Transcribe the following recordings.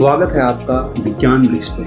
स्वागत है आपका विज्ञान वृक्ष पे,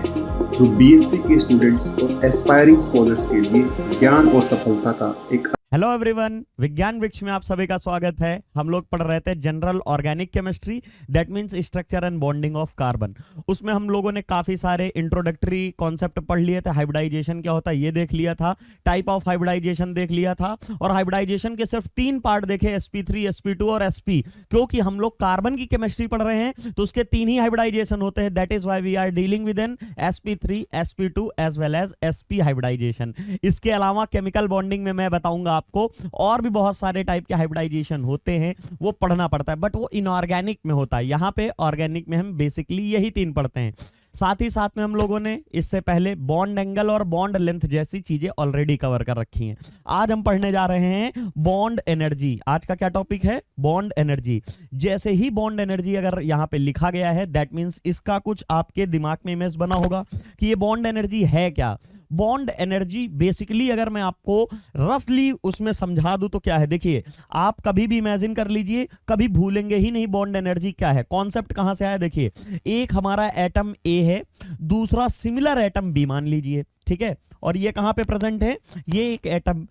जो बीएससी के स्टूडेंट्स और एस्पायरिंग स्कॉलर्स के लिए ज्ञान और सफलता का एक। हेलो एवरीवन, विज्ञान वृक्ष में आप सभी का स्वागत है। हम लोग पढ़ रहे थे general organic chemistry, that means structure and bonding of carbon. उसमें हम लोगों ने काफी सारे इंट्रोडक्टरी कॉन्सेप्ट पढ़ लिए थे। हाइब्रिडाइजेशन क्या होता है ये देख लिया था, टाइप ऑफ हाइब्रिडाइजेशन देख लिया था, और हाइब्रिडाइजेशन के सिर्फ 3 पार्ट देखे, sp3, sp2 और sp। क्योंकि हम लोग कार्बन की केमिस्ट्री पढ़ रहे हैं तो उसके 3 ही हाइब्रिडाइजेशन होते हैं। That is why we are dealing with an sp3, sp2 as well as sp hybridization. इसके अलावा केमिकल बॉन्डिंग में मैं बताऊंगा आपको और भी बहुत सारे टाइप के हाइब्रिडाइजेशन होते हैं, वो पढ़ना पड़ता है, बट वो इनऑर्गेनिक में होता है। यहां पे ऑर्गेनिक में हम बेसिकली यही 3 पढ़ते हैं। साथ ही साथ में हम लोगों ने इससे पहले बॉन्ड एंगल और बॉन्ड लेंथ जैसी चीजें ऑलरेडी कवर कर रखी हैं। आज हम पढ़ने जा रहे हैं बॉन्ड एनर्जी। आज का क्या टॉपिक है? Bond energy. जैसे ही बॉन्ड एनर्जी अगर यहां पे लिखा गया है, दैट मींस इसका कुछ आपके दिमाग में इमेज बना होगा कि ये बॉन्ड एनर्जी है क्या। बॉन्ड एनर्जी बेसिकली अगर मैं आपको रफली उसमें समझा दूं तो क्या है, देखिए आप कभी भी इमेजिन कर लीजिए, कभी भूलेंगे ही नहीं बॉन्ड एनर्जी क्या है। कॉन्सेप्ट कहां से आया? देखिए, एक हमारा एटम ए है, दूसरा सिमिलर एटम बी मान लीजिए, ठीक है, और ये कहां पे प्रेजेंट है? ये एक एटम,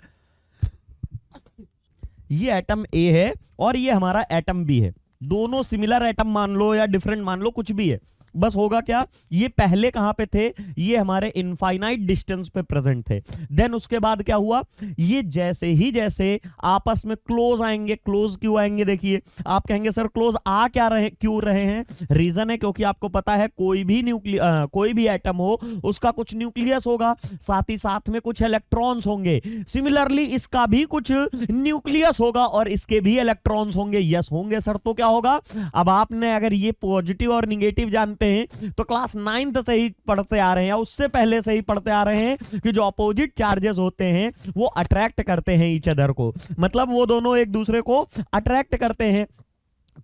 ये एटम ए है और ये हमारा एटम बी है। दोनों सिमिलर एटम मान लो या डिफरेंट मान लो, कुछ भी है, बस होगा क्या, ये पहले कहां पे थे? ये हमारे इनफाइनाइट डिस्टेंस पे प्रेजेंट थे। देन उसके बाद क्या हुआ, ये जैसे ही जैसे आपस में क्लोज आएंगे, क्लोज क्यों आएंगे? देखिए, आप कहेंगे सर क्लोज आ क्या रहे, क्यों रहे हैं? रीजन है क्योंकि आपको पता है कोई भी एटम हो उसका कुछ न्यूक्लियस होगा, साथ ही साथ में कुछ इलेक्ट्रॉन्स होंगे। सिमिलरली इसका भी कुछ न्यूक्लियस होगा और इसके भी इलेक्ट्रॉन्स होंगे। यस होंगे सर, तो क्या होगा? अब आपने अगर ये पॉजिटिव और निगेटिव जानते हैं तो क्लास 9th से ही पढ़ते आ रहे हैं या उससे पहले से ही पढ़ते आ रहे हैं कि जो अपोजिट चार्जेस होते हैं वो अट्रैक्ट करते हैं ईच अदर को, मतलब वो दोनों एक दूसरे को अट्रैक्ट करते हैं।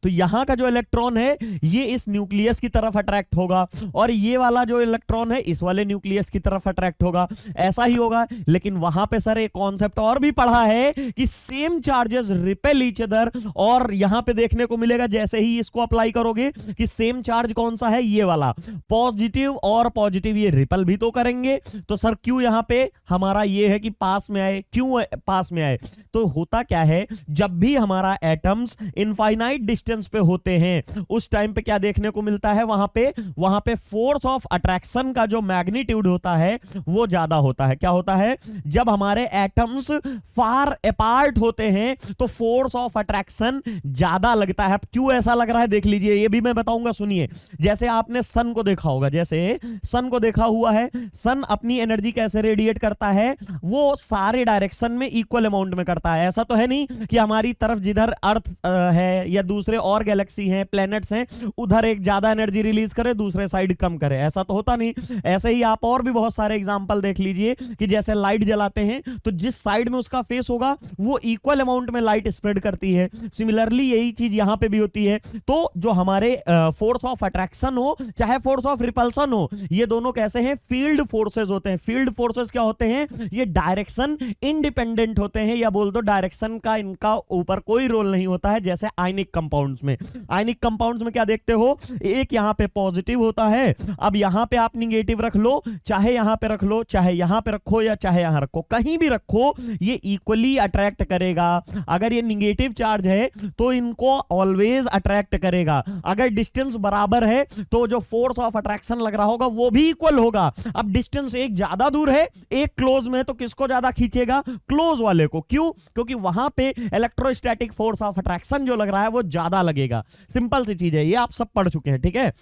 तो यहां का जो इलेक्ट्रॉन है ये इस न्यूक्लियस की तरफ अट्रैक्ट होगा और ये वाला जो इलेक्ट्रॉन है इस वाले न्यूक्लियस की तरफ अट्रैक्ट होगा। ऐसा ही होगा, लेकिन वहां पे सर एक कॉन्सेप्ट और भी पढ़ा है कि same charges repel each other, और यहां पे देखने को मिलेगा जैसे ही इसको अप्लाई करोगे कि सेम चार्ज कौन सा है, ये वाला पॉजिटिव, और पॉजिटिव ये रिपेल भी तो करेंगे। तो सर क्यों यहां पे हमारा ये है कि पास में आए, क्यों पास में आए? तो होता क्या है, जब भी हमारा एटम्स इनफाइनाइट डिस्टेंस पे होते हैं उस टाइम पे क्या देखने को मिलता है, वहां पे फोर्स ऑफ अट्रैक्शन का जो मैग्नीट्यूड होता है वो ज्यादा होता है। क्या होता है? जब हमारे एटम्स फार अपार्ट होते हैं तो फोर्स ऑफ अट्रैक्शन ज्यादा लगता है। क्यों ऐसा लग रहा है देख लीजिए, ये भी मैं बताऊंगा, सुनिए। जैसे आपने सन को देखा होगा, जैसे सन को देखा हुआ है, सन अपनी एनर्जी कैसे रेडिएट करता है, वो सारे डायरेक्शन में इक्वल अमाउंट में करता है। ऐसा तो है नहीं कि हमारी तरफ जिधर अर्थ है या दूसरे और गैलेक्सी हैं, प्लैनेट्स हैं, उधर एक ज्यादा एनर्जी रिलीज करे, दूसरे साइड कम करे, ऐसा तो होता नहीं। ऐसे ही आप और भी बहुत सारे एग्जांपल देख लीजिए कि जैसे लाइट जलाते हैं तो जिस साइड में उसका फेस होगा वो इक्वल अमाउंट में लाइट स्प्रेड करती है। सिमिलरली यही चीज यहां पे भी होती है। तो जो हमारे फोर्स ऑफ अट्रैक्शन हो चाहे फोर्स ऑफ रिपल्सन हो, ये दोनों कैसे हैं? फील्ड फोर्सेस होते हैं। फील्ड फोर्सेस क्या होते हैं? ये डायरेक्शन इंडिपेंडेंट होते हैं, या बोल दो डायरेक्शन का इनका ऊपर कोई रोल नहीं होता है। जैसे आयनिक कंपाउंड्स में, आयनिक कंपाउंड्स में क्या देखते हो, एक यहां पे पॉजिटिव होता है, अब यहां पे आप निगेटिव रख लो, चाहे यहां पे रख लो, चाहे यहां पे रखो, या चाहे यहां रखो, कहीं भी रखो, ये इक्वली अट्रैक्ट करेगा। अगर ये निगेटिव चार्ज है तो इनको ऑलवेज अट्रैक्ट करेगा। अगर डिस्टेंस बराबर है तो जो फोर्स ऑफ अट्रैक्शन लग रहा होगा वो भी इक्वल होगा। अब डिस्टेंस एक ज्यादा दूर है, एक क्लोज में है, तो किसको ज्यादा खींचेगा? क्लोज वाले को। क्यों? क्योंकि वहां पे इलेक्ट्रोस्टैटिक फोर्स ऑफ अट्रैक्शन जो लग रहा है वो ज्यादा लगेगा। सिंपल सी चीज है, ये आप सब पढ़ चुके हैं, ठीक है।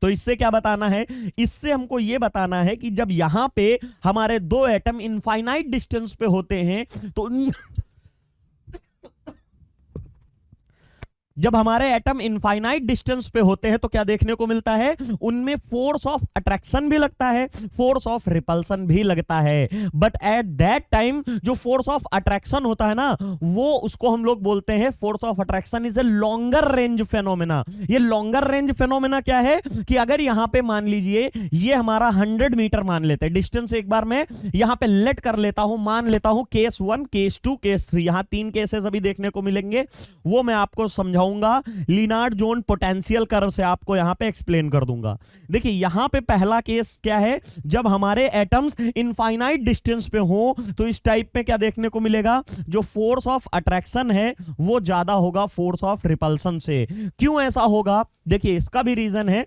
तो इससे क्या बताना है? इससे हमको यह बताना है कि जब यहां पे हमारे 2 एटम इनफाइनाइट डिस्टेंस पे होते हैं तो जब हमारे एटम इनफाइनाइट डिस्टेंस पे होते हैं तो क्या देखने को मिलता है? उनमें फोर्स ऑफ अट्रैक्शन भी लगता है, फोर्स ऑफ रिपल्सन भी लगता है। बट एट दैट टाइम जो फोर्स ऑफ अट्रैक्शन होता है ना, वो उसको हम लोग बोलते हैं force of attraction is a longer range phenomena. ये लॉन्गर रेंज फेनोमेना क्या है कि अगर यहां पे मान लीजिए ये हमारा 100 मीटर मान लेते हैं डिस्टेंस, एक बार मैं यहां पे लेट कर लेता हूं, मान लेता हूं केस 1, केस 2, केस 3, यहां 3 केसेस अभी देखने को मिलेंगे, वो मैं आपको समझाऊं दिखाऊंगा, लिनार्ड जोन पोटेंशियल कर्व से आपको यहां पे एक्सप्लेन कर दूंगा। देखिए यहां पे पहला केस क्या है, जब हमारे एटम्स इनफाइनाइट डिस्टेंस पे हो तो इस टाइप में क्या देखने को मिलेगा, जो फोर्स ऑफ अट्रैक्शन है वो ज्यादा होगा फोर्स ऑफ रिपल्सन से। क्यों ऐसा होगा, देखिए इसका भी रीजन है,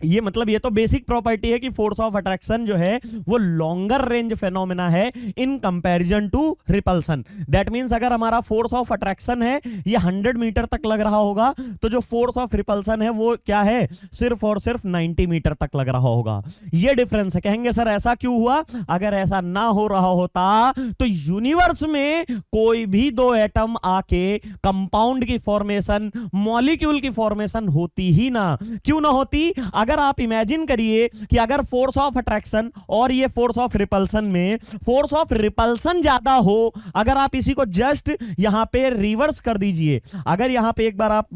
ये मतलब ये तो बेसिक प्रॉपर्टी है कि फोर्स ऑफ अट्रैक्शन जो है वो लॉन्गर रेंज फेनोमेना है in comparison to repulsion. That means अगर हमारा फोर्स ऑफ अट्रैक्शन है ये 100 मीटर तक लग रहा होगा, तो जो फोर्स ऑफ रिपल्सन है वो क्या है, सिर्फ और सिर्फ 90 मीटर तक लग रहा होगा। ये डिफरेंस है। कहेंगे सर ऐसा क्यों हुआ, अगर ऐसा ना हो रहा होता तो यूनिवर्स में कोई भी दो एटम आके कंपाउंड की फॉर्मेशन, मॉलिक्यूल की फॉर्मेशन होती ही ना। क्यों ना होती, अगर आप इमेजिन करिए कि अगर फोर्स ऑफ अट्रैक्शन और ये फोर्स ऑफ रिपल्सन में फोर्स ऑफ रिपल्सन ज्यादा हो, अगर आप इसी को जस्ट यहां पे रिवर्स कर दीजिए, अगर यहां पे एक बार आप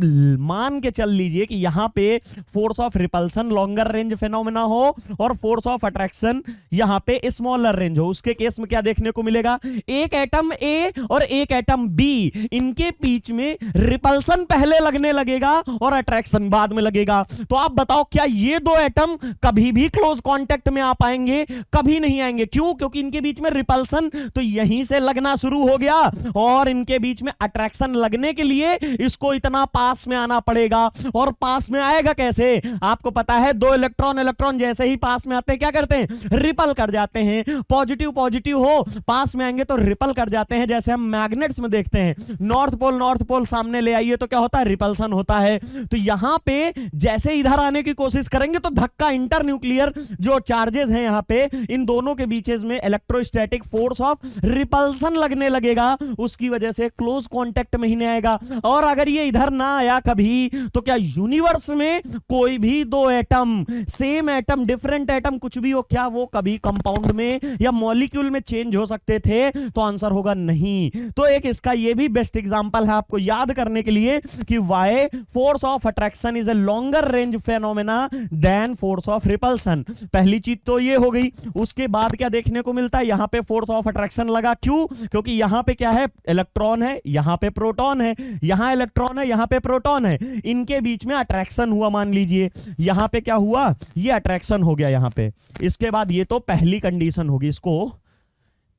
मान के चल लीजिए कि यहां पे force of repulsion longer range phenomena हो और फोर्स ऑफ अट्रैक्शन यहां पे स्मॉलर रेंज हो, उसके केस में क्या देखने को मिलेगा, एक एटम ए और एक एटम बी, इनके बीच में रिपल्सन पहले लगने लगेगा और अट्रैक्शन बाद में लगेगा। तो आप बताओ क्या ये दो एटम कभी भी क्लोज कांटेक्ट में आ पाएंगे, कभी नहीं आएंगे। क्यों, क्योंकि इनके बीच में रिपल्सन तो यहीं से लगना शुरू हो गया और इनके बीच में अट्रैक्शन लगने के लिए इसको इतना पास में आना पड़ेगा। और पास में आएगा कैसे, आपको पता है दो इलेक्ट्रॉन जैसे ही पास में आते हैं क्या करते हैं, रिपल कर जाते हैं। पॉजिटिव पॉजिटिव हो, पास में आएंगे तो रिपल कर जाते हैं। जैसे हम मैग्नेट्स में देखते हैं, नॉर्थ पोल सामने ले आइए तो क्या होता है, रिपल्सन होता है। तो यहां पे जैसे इधर आने की कोशिश करेंगे तो धक्का, इंटर न्यूक्लियर जो चार्जेस हैं यहां पे, इन दोनों के बीच में इलेक्ट्रोस्टैटिक फोर्स ऑफ रिपल्सन लगने लगेगा, उसकी वजह से क्लोज कांटेक्ट में ही नहीं आएगा। और अगर ये इधर ना आया कभी, तो क्या यूनिवर्स में कोई भी दो atom, same atom different atom कुछ भी हो, क्या वो कभी कंपाउंड में या मॉलिक्यूल में चेंज हो सकते थे, तो आंसर होगा नहीं। तो एक इसका ये भी बेस्ट एग्जांपल है आपको याद करने के लिए कि why force of attraction is a longer range phenomena than force of repulsion. पहली चीज तो ये हो गई। उसके बाद क्या देखने को मिलता है, यहां पे फोर्स ऑफ अट्रैक्शन लगा, क्यों, क्योंकि यहां पे क्या है, इलेक्ट्रॉन है, यहां पे प्रोटॉन है, यहां इलेक्ट्रॉन है, यहां पे प्रोटॉन है, इनके बीच में अट्रैक्शन हुआ। मान लीजिए यहां पे क्या हुआ, ये अट्रैक्शन हो गया यहां पे। इसके बाद ये तो पहली कंडीशन होगी, इसको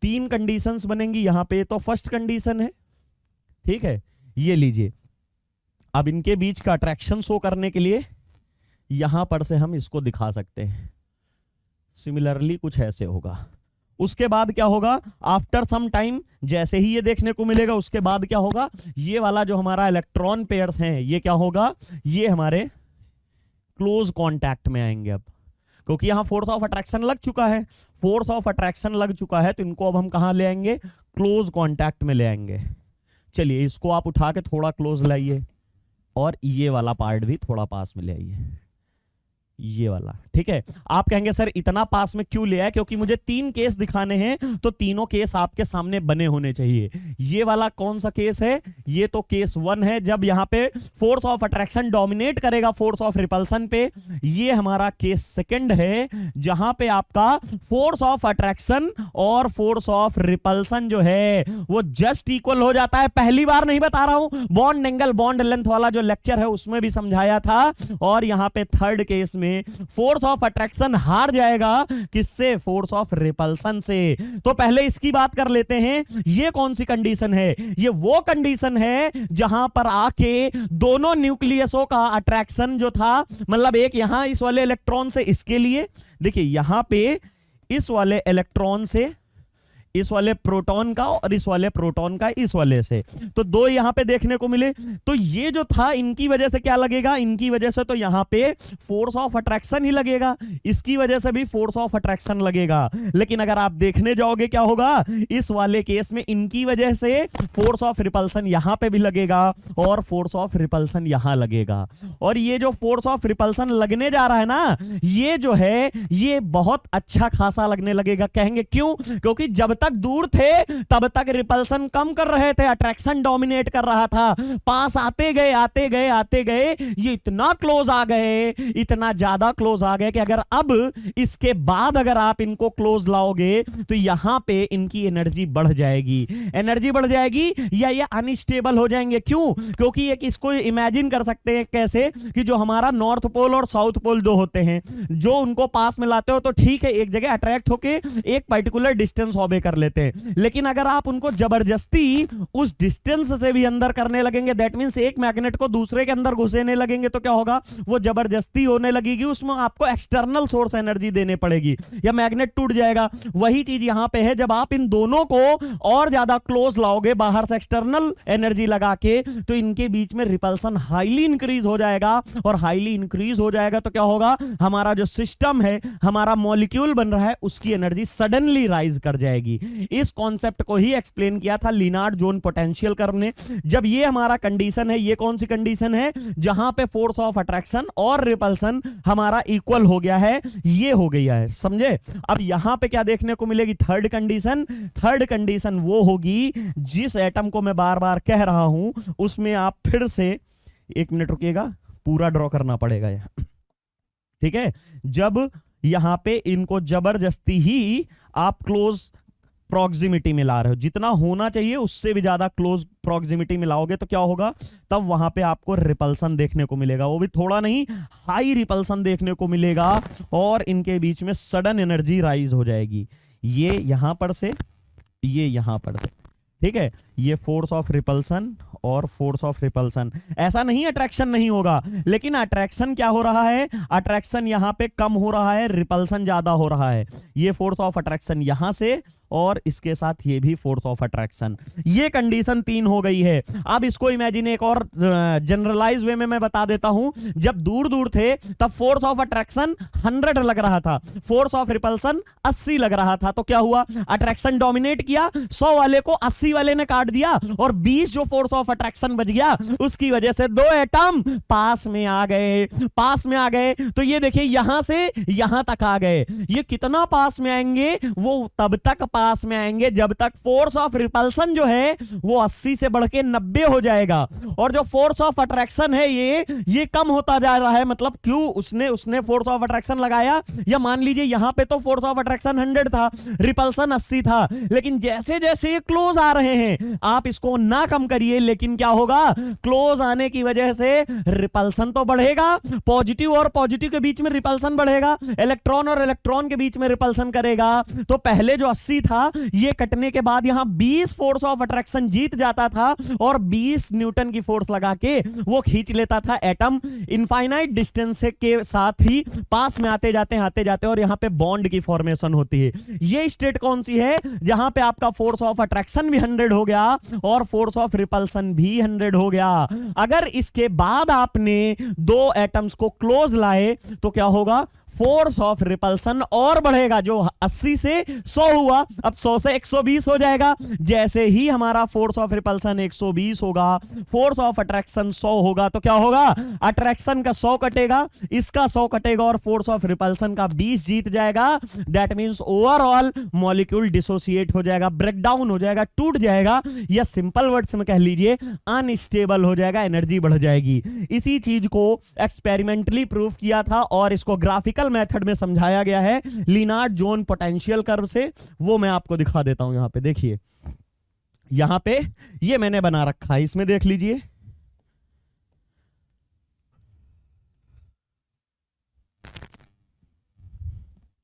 तीन कंडीशंस बनेंगी यहां पे। तो फर्स्ट कंडीशन है, ठीक है, ये लीजिए। अब इनके बीच का अट्रैक्शन शो करने के लिए यहां पर से हम इसको दिखा सकते हैं, सिमिलरली कुछ ऐसे होगा। उसके बाद क्या होगा, आफ्टर सम टाइम जैसे ही ये देखने को मिलेगा, उसके बाद क्या होगा, ये वाला जो हमारा इलेक्ट्रॉन पेयर्स हैं ये क्या होगा, ये हमारे क्लोज कांटेक्ट में आएंगे। अब क्योंकि यहां फोर्स ऑफ अट्रैक्शन लग चुका है, फोर्स ऑफ अट्रैक्शन लग चुका है, तो इनको अब हम कहां ले आएंगे, क्लोज कांटेक्ट में ले आएंगे। चलिए इसको आप उठा के थोड़ा क्लोज लाइए और ये वाला पार्ट भी थोड़ा पास में ले आइए, ये वाला, ठीक है। आप कहेंगे सर इतना पास में क्यों ले आए, क्योंकि मुझे तीन केस दिखाने हैं, तो तीनों केस आपके सामने बने होने चाहिए। ये वाला कौन सा केस है, ये तो केस 1 है, जब यहां पे फोर्स ऑफ अट्रैक्शन डोमिनेट करेगा फोर्स ऑफ रिपल्सन पे। ये हमारा केस 2 है, जहां पे आपका फोर्स ऑफ अट्रैक्शन और फोर्स ऑफ रिपल्सन जो है वो जस्ट इक्वल हो जाता है। पहली बार नहीं बता रहा हूं, बॉन्ड एंगल बॉन्ड लेंथ वाला जो लेक्चर है उसमें भी समझाया था। और यहां पे थर्ड केस में फोर्स ऑफ अट्रैक्शन हार जाएगा, किससे, फोर्स ऑफ रिपल्सन से। तो पहले इसकी बात कर लेते हैं, ये कौन सी कंडीशन है, ये वो कंडीशन है जहां पर आके दोनों न्यूक्लियसों का अट्रैक्शन जो था, मतलब एक यहां इस वाले इलेक्ट्रॉन से इसके लिए, देखिए यहां पे इस वाले इलेक्ट्रॉन से इस वाले प्रोटॉन का और इस वाले प्रोटॉन का इस वाले से, तो दो यहां पे देखने को मिले। तो ये जो था इनकी वजह से क्या लगेगा, इनकी वजह से तो यहां पे फोर्स ऑफ अट्रैक्शन ही लगेगा, इसकी वजह से भी फोर्स ऑफ अट्रैक्शन लगेगा। लेकिन अगर आप देखने जाओगे क्या होगा, इस वाले केस में इनकी वजह से फोर्स ऑफ रिपल्सन यहां पे भी लगेगा और फोर्स ऑफ रिपल्सन यहां लगेगा। और ये जो फोर्स ऑफ रिपल्सन लगने जा रहा है ना, ये जो है ये बहुत अच्छा खासा लगने लगेगा। कहेंगे क्यों, क्योंकि जब तक दूर थे तब तक रिपल्सन कम कर रहे थे, अट्रैक्शन डोमिनेट कर रहा था। पास आते गए आते गए आते गए ये इतना क्लोज आ गए, इतना ज्यादा क्लोज आ गए कि अगर अब इसके बाद अगर आप इनको क्लोज लाओगे तो यहां पे इनकी एनर्जी बढ़ जाएगी। एनर्जी बढ़ जाएगी या ये अनस्टेबल हो जाएंगे। क्यों? क्योंकि एक इसको इमेजिन कर सकते हैं कैसे कि जो हमारा नॉर्थ पोल और साउथ पोल दो होते हैं, जो उनको पास में लाते हो तो ठीक है, एक जगह अट्रैक्ट होके एक पर्टिकुलर डिस्टेंस ऑबे कर लेते हैं, लेकिन अगर आप उनको जबरदस्ती उस डिस्टेंस से भी अंदर करने लगेंगे, दैट मींस एक मैग्नेट को दूसरे के अंदर घुसेने लगेंगे, तो क्या होगा? वो जबरदस्ती होने लगेगी, उसमें आपको एक्सटर्नल सोर्स एनर्जी देने पड़ेगी या मैग्नेट टूट जाएगा। वही चीज यहां पे है, जब आप इन दोनों को और ज्यादा क्लोज लाओगे बाहर से एक्सटर्नल एनर्जी लगा के, तो इनके बीच में रिपल्सन हाईली इंक्रीज हो जाएगा, और हाईली इंक्रीज हो जाएगा तो क्या होगा? हमारा जो सिस्टम है, हमारा मॉलिक्यूल बन रहा है, उसकी एनर्जी सडनली राइज कर जाएगी। इस कॉन्सेप्ट को ही एक्सप्लेन किया था लिनार्ड जोन पोटेंशियल कर्व ने। जब ये हमारा कंडीशन है, ये कौन सी कंडीशन है? जहां पे फोर्स ऑफ अट्रैक्शन और रिपल्सन हमारा इक्वल हो गया है, ये हो गया है, समझे? अब यहां पे क्या देखने को मिलेगी? Third condition. थर्ड कंडीशन वो होगी जिस एटम को मैं बार बार कह रहा हूं, उसमें आप फिर से एक मिनट रुकिएगा, पूरा ड्रॉ करना पड़ेगा यहां, ठीक है? जब यहां पे इनको जबरदस्ती ही आप क्लोज प्रॉक्सिमिटी में ला रहे हो, जितना होना चाहिए उससे भी ज्यादा क्लोज प्रॉक्सिमिटी में लाओगे तो क्या होगा? तब वहां पे आपको रिपल्सन देखने को मिलेगा, वो भी थोड़ा नहीं, हाई रिपल्सन देखने को मिलेगा, और इनके बीच में सडन एनर्जी राइज हो जाएगी। ये यहां पर से, ये यहां पर से, ठीक है? ये फोर्स ऑफ रिपल्सन और फोर्स ऑफ रिपल्सन। ऐसा नहीं अट्रैक्शन नहीं होगा, लेकिन अट्रैक्शन क्या हो रहा है? अट्रैक्शन यहां पे कम हो रहा है, रिपल्सन ज्यादा हो रहा है। ये फोर्स ऑफ अट्रैक्शन यहां से, और इसके साथ ये भी फोर्स ऑफ अट्रैक्शन। ये कंडीशन 3 हो गई है। अब इसको इमेजिन एक और जनरलाइज वे में मैं बता देता हूं। जब दूर दूर थे तब फोर्स ऑफ अट्रैक्शन 100 लग रहा था, फोर्स ऑफ रिपल्सन 80 लग रहा था, तो क्या हुआ? अट्रैक्शन डोमिनेट किया, 100 वाले को 80 वाले ने काट दिया, और 20 जो फोर्स ऑफ अट्रैक्शन बच गया, उसकी वजह से दो एटम पास में आ गए। पास में आ गए तो ये देखिए यहां से यहां तक आ गए। ये कितना पास में आएंगे? वो तब तक पास में आएंगे जब तक फोर्स ऑफ रिपल्सन जो है वो 80 से बढ़ के 90 हो जाएगा, और जो फोर्स ऑफ अट्रैक्शन है ये कम होता जा रहा है। मतलब क्यों? उसने फोर्स ऑफ अट्रैक्शन लगाया, या मान लीजिए यहां पे तो फोर्स ऑफ अट्रैक्शन 100 था, रिपल्सन 80 था, लेकिन जैसे जैसे ये क्लोज आ रहे हैं, आप इसको ना कम करिए, लेकिन क्या होगा? क्लोज आने की वजह से रिपल्सन तो बढ़ेगा, पॉजिटिव और पॉजिटिव के बीच में रिपल्सन बढ़ेगा, इलेक्ट्रॉन और इलेक्ट्रॉन के बीच में रिपल्सन करेगा। तो पहले जो 80 था, ये कटने के बाद यहां 20 फोर्स ऑफ अट्रैक्शन जीत जाता था, और 20 न्यूटन की फोर्स लगा के वो खींच लेता था एटम। इनफाइनाइट डिस्टेंस के साथ ही पास में आते जाते और यहां पे बॉन्ड की फॉर्मेशन होती है। ये स्टेट कौन सी है? जहां पे आपका फोर्स ऑफ अट्रैक्शन भी 100 हो गया और फोर्स ऑफ रिपल्सन भी 100 हो गया। अगर इसके बाद आपने दो एटम्स को क्लोज लाए तो क्या होगा? फोर्स ऑफ रिपल्सन और बढ़ेगा, जो 80 से 100 हुआ, अब 100 से 120 हो जाएगा। जैसे ही हमारा फोर्स ऑफ रिपल्सन 120 होगा, फोर्स ऑफ अट्रैक्शन 100 होगा, तो क्या होगा? अट्रैक्शन का 100 कटेगा, इसका 100 कटेगा, और फोर्स ऑफ रिपल्सन का 20 जीत जाएगा। That means overall molecule dissociate हो जाएगा, ब्रेकडाउन हो जाएगा, टूट जाएगा, या सिंपल वर्ड्स में कह लीजिए अनस्टेबल हो जाएगा, एनर्जी बढ़ जाएगी। इसी चीज को एक्सपेरिमेंटली प्रूव किया था, और इसको ग्राफिकल मेथड में समझाया गया है लिनार्ड जोन पोटेंशियल कर्व से। वो मैं आपको दिखा देता हूं। यहां पे देखिए, यहां पे ये मैंने बना रखा है, इसमें देख लीजिए।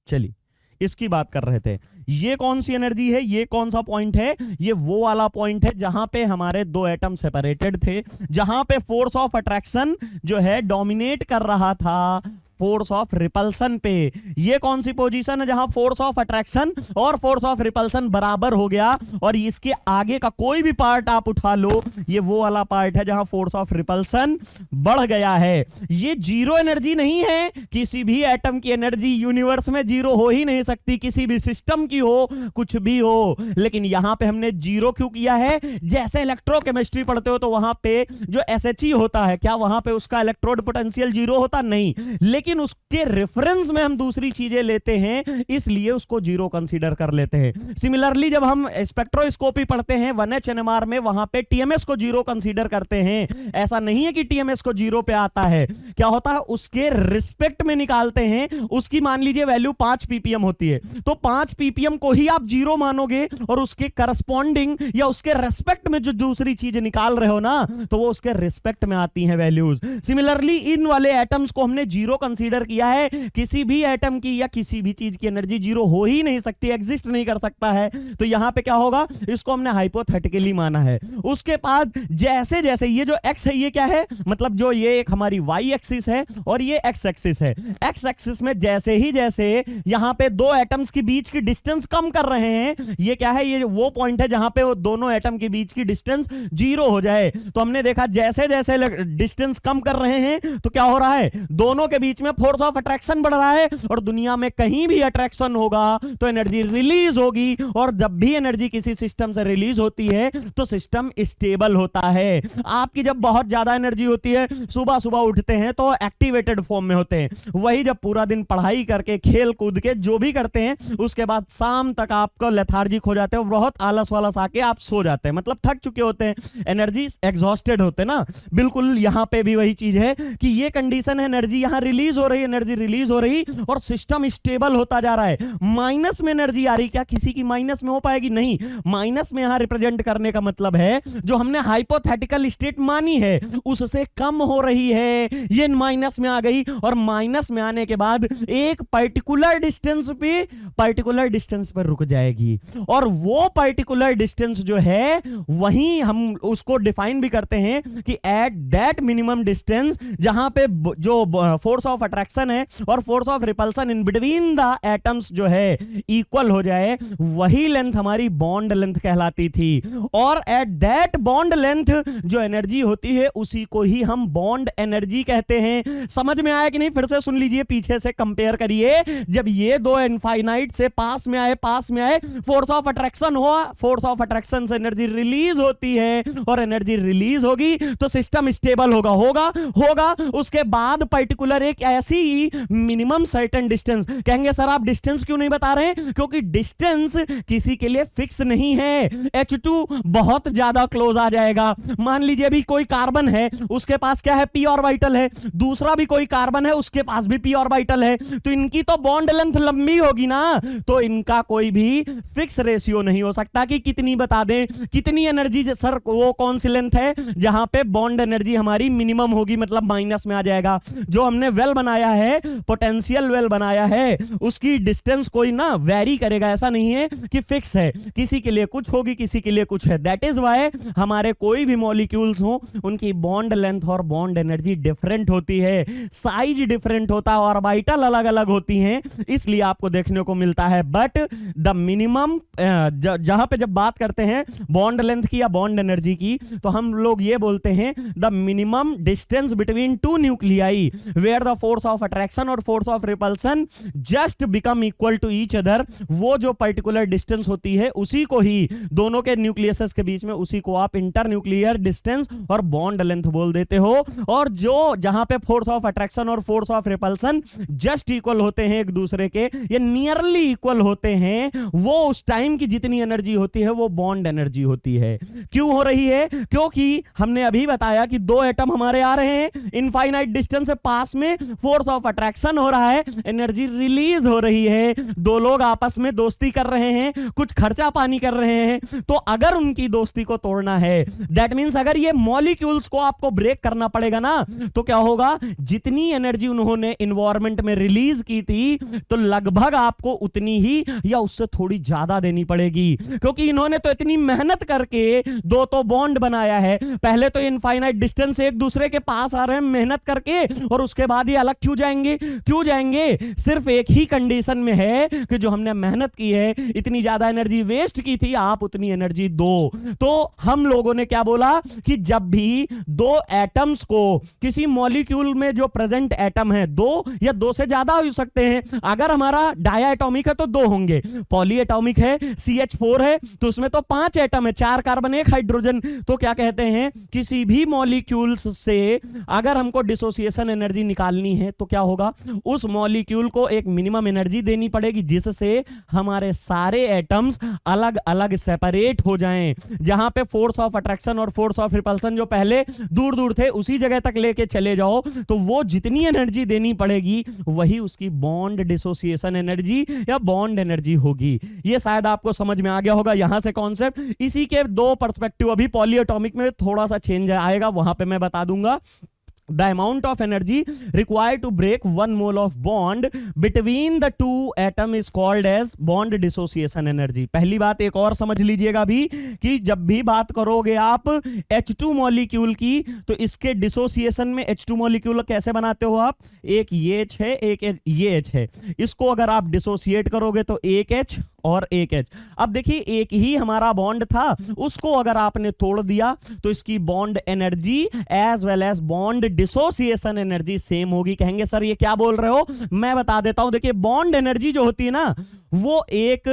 चलिए इसकी बात कर रहे थे। ये कौन सी एनर्जी है? ये कौन सा पॉइंट है? ये वो वाला पॉइंट है जहां पे हमारे दो एटम सेपरेटेड थे, जहां पे फोर्स ऑफ अट्रैक्शन जो है डोमिनेट कर रहा था फोर्स ऑफ रिपल्सन पे। ये कौन सी पोजीशन है? जहां फोर्स ऑफ अट्रैक्शन और फोर्स ऑफ रिपल्सन बराबर हो गया, और इसके आगे का कोई भी पार्ट आप उठा लो, ये वो वाला पार्ट है जहां फोर्स ऑफ रिपल्सन बढ़ गया है। ये जीरो एनर्जी नहीं है, किसी भी एटम की एनर्जी यूनिवर्स में जीरो हो ही नहीं सकती, किसी भी सिस्टम की हो, कुछ भी हो। लेकिन यहां पे हमने जीरो क्यों किया है? जैसे इलेक्ट्रोकेमिस्ट्री पढ़ते हो तो वहां पे जो SHE होता है, क्या वहां पे उसका इलेक्ट्रोड पोटेंशियल जीरो होता? नहीं। लेकिन लेकिन उसके रेफरेंस में हम दूसरी चीजें लेते हैं, इसलिए उसको जीरो कंसीडर कर लेते हैं। सिमिलरली जब हम स्पेक्ट्रोस्कोपी पढ़ते हैं 1H NMR में, वहां पे टीएमएस को जीरो कंसीडर करते हैं। ऐसा नहीं है कि टीएमएस को जीरो पे आता है, क्या होता है उसके रिस्पेक्ट में निकालते हैं। उसकी मान लीजिए वैल्यू 5 ppm होती है, तो 5 ppm को ही आप जीरो मानोगे और उसके करस्पॉन्डिंग या उसके रेस्पेक्ट में जो दूसरी चीज निकाल रहे हो ना, तो वो उसके रिस्पेक्ट में आती हैं वैल्यूज। सिमिलरली इन वाले एटम्स को हमने जीरो कंसीडर किया है। किसी भी एटम की या किसी भी चीज की एनर्जी जीरो हो ही नहीं सकती, एग्जिस्ट नहीं कर सकता है। तो यहां पे क्या होगा, इसको हमने हाइपोथेटिकली माना है। उसके बाद जैसे जैसे ये जो एक्स है, ये क्या है, मतलब जो ये एक हमारी वाई एक्सिस है और ये एक्स एक्सिस है। एक्स एक्सिस में जैसे ही जैसे यहां पे दो एटम्स के बीच की डिस्टेंस कम कर रहे हैं, ये क्या है, ये वो पॉइंट है जहां पे वो दोनों एटम के बीच की डिस्टेंस जीरो हो जाए। तो हमने देखा जैसे जैसे डिस्टेंस कम कर रहे हैं तो क्या हो रहा है, दोनों के बीच में फोर्स ऑफ अट्रैक्शन बढ़ रहा है, और दुनिया में कहीं भी अट्रैक्शन होगा तो एनर्जी रिलीज होगी, और जब भी एनर्जी किसी सिस्टम से रिलीज होती है तो सिस्टम स्टेबल होता है। आपकी जब बहुत ज्यादा एनर्जी होती है, सुबह सुबह उठते हैं तो एक्टिवेटेड फॉर्म में होते हैं, वही जब पूरा दिन पढ़ाई करके खेल कूद के जो भी करते हैं, उसके बाद शाम तक आपको लेथार्जिक हो जाते हैं, बहुत आलस वालस आके आप सो जाते हैं, मतलब थक चुके होते हैं, एनर्जी एग्जॉस्टेड होते हैं ना। बिल्कुल यहां पे भी वही चीज है कि ये कंडीशन है, एनर्जी यहां रिलीज हो रही, एनर्जी रिलीज हो रही और सिस्टम स्टेबल होता जा रहा है। माइनस में एनर्जी आ रही, क्या किसी की माइनस में हो पाएगी? नहीं। माइनस में यहां रिप्रेजेंट करने का मतलब है जो हमने हाइपोथेटिकल स्टेट मानी है उससे कम हो रही है, ये माइनस में आ गई, और माइनस में आने के बाद एक पर्टिकुलर डिस्टेंस पर रुक जाएगी, और वो पर्टिकुलर डिस्टेंस जो है वहीं हम उसको डिफाइन भी करते हैं कि एट दैट मिनिमम डिस्टेंस जहां पे जो फोर्स ऑफ अट्रैक्शन है और force of repulsion in between the atoms जो है इक्वल हो जाए, वही लेंथ हमारी बॉन्ड लेंथ कहलाती थी। और एट दैट बॉन्ड लेंथ जो एनर्जी होती है उसी को ही हम बॉन्ड एनर्जी कहते हैं। समझ में आया कि नहीं? फिर से सुन लीजिए, पीछे से कंपेयर करिए। जब ये दो इनफाइनाइट से पास में आए फोर्स ऑफ अट्रैक्शन हुआ, फोर्स ऑफ अट्रैक्शन से एनर्जी रिलीज होती है, और एनर्जी रिलीज होगी तो सिस्टम स्टेबल होगा। उसके बाद पर्टिकुलर एक ऐसी मिनिमम सर्टेन डिस्टेंस, कहेंगे सर आप डिस्टेंस क्यों नहीं बता रहे? क्योंकि डिस्टेंस किसी के लिए फिक्स नहीं है। H2 बहुत ज्यादा क्लोज आ जाएगा। मान लीजिए अभी कोई कार्बन है, उसके पास क्या है, p ऑर्बिटल है, दूसरा भी कोई कार्बन है, उसके पास भी p ऑर्बिटल है, तो इनकी तो बॉन्ड लेंथ लंबी होगी ना, तो इनका कोई भी फिक्स रेशियो नहीं हो सकता कि कितनी बता दें, कितनी एनर्जी। सर वो कौन सी लेंथ है जहां पे बॉन्ड एनर्जी हमारी मिनिमम होगी, मतलब माइनस में आ जाएगा। जो हमने वेल बनाया है, पोटेंशियल वेल बनाया है, उसकी डिस्टेंस कोई ना वेरी करेगा, ऐसा नहीं है कि फिक्स है, किसी के लिए कुछ होगी, किसी के लिए कुछ है। दैट इज वाई हमारे कोई भी मॉलिक्यूल्स हो, उनकी बॉन्ड लेंथ और बॉन्ड एनर्जी डिफरेंट होती है, साइज डिफरेंट होता है, ऑर्बिटल अलग अलग होती हैं, इसलिए आपको देखने को मिलता है। बट द मिनिमम, जहां पे जब बात करते हैं बॉन्ड लेंथ की या बॉन्ड एनर्जी की, तो हम लोग ये बोलते हैं the minimum distance between two nuclei where the force of attraction और force of repulsion just become equal to each other. वो जो पर्टिकुलर डिस्टेंस होती है उसी को ही, दोनों के न्यूक्लियसेस के बीच में, उसी को आप इंटरन्यूक्लियर डिस्टेंस और बॉन्ड लेंथ बोल देते हो। और जो जहां पे फोर्स ऑफ अट्रैक्शन और force of repulsion just equal होते हैं एक दूसरे के, ये नियरली इक्वल होते हैं, वो उस टाइम की जितनी एनर्जी होती है वो बॉन्ड एनर्जी होती है। क्यों हो रही है? क्योंकि हमने अभी बताया कि दो एटम हमारे आ रहे हैं, इनफाइनाइट डिस्टेंस से पास में फोर्स ऑफ अट्रैक्शन हो रहा है, एनर्जी रिलीज हो रही है, दो लोग आपस में दोस्ती कर रहे हैं, कुछ खर्चा पानी कर रहे हैं, तो अगर उनकी दोस्ती को तोड़ना है, दैट मींस अगर ये मॉलिक्यूल्स को आपको ब्रेक करना पड़ेगा ना, तो क्या होगा, जितनी एनर्जी उन्होंने एनवायरनमेंट में रिलीज की थी, तो लगभग आपको उतनी ही या उससे थोड़ी ज्यादा देनी पड़ेगी, क्योंकि इन्होंने तो इतनी मेहनत करके दो तो बॉन्ड बनाया है। पहले तो इनफाइनाइट डिस्टेंस से एक दूसरे के पास आ रहे हैं मेहनत करके, और उसके बाद ये अलग क्यों जाएंगे? सिर्फ एक ही कंडीशन में है कि जो हमने मेहनत की है, इतनी ज्यादा एनर्जी वेस्ट की थी, आप उतनी एनर्जी दो। तो हम लोगों ने क्या बोला कि जब भी दो एटम्स को, किसी मॉलिक्यूल में जो प्रेजेंट एटम है, दो या दो से ज्यादा हो सकते हैं, अगर हमारा डाया एटॉमिक है तो दो होंगे, पॉली एटॉमिक है CH4 है तो उसमें तो 5 एटम है, 4 कार्बन 1 हाइड्रोजन। तो क्या कहते हैं, किसी भी मॉलिक्यूल्स से अगर हमको डिसोसिएशन एनर्जी निकालनी है तो क्या होगा, उस मॉलिक्यूल को एक मिनिमम एनर्जी देनी पड़ेगी जिससे हमारे सारे एटम्स अलग अलग सेपरेट हो जाएं। जहां पे फोर्स ऑफ अट्रैक्शन और फोर्स ऑफ रिपल्सन जो पहले दूर दूर थे उसी जगह तक लेके चले जाओ, तो वो जितनी एनर्जी देनी पड़ेगी वही उसकी बॉन्ड डिसोसिएशन एनर्जी या बॉन्ड एनर्जी होगी। ये शायद आपको समझ में आ गया होगा यहां से कॉन्सेप्ट। इसी के दो पर्सपेक्टिव अभी पॉलीएटॉमिक में थोड़ा सा चेंज आएगा, वहां पे मैं बता दूंगा। The amount of energy required to break one mole of bond between the two atom is called as bond dissociation energy। पहली बात एक और समझ लीजिएगा भी कि जब भी बात करोगे आप H2 मॉलिक्यूल की तो इसके डिसोसिएशन में H2 मॉलिक्यूल कैसे बनाते हो आप, एक ये H है एक ये H है, इसको अगर आप डिसोसिएट करोगे तो एक H और एक H। अब देखिए एक ही हमारा बॉन्ड था, उसको अगर आपने तोड़ दिया तो इसकी bond energy as well as bond dissociation energy same होगी। कहेंगे सर ये क्या बोल रहे हो, मैं बता देता हूं। देखिए बॉन्ड एनर्जी जो होती है ना वो एक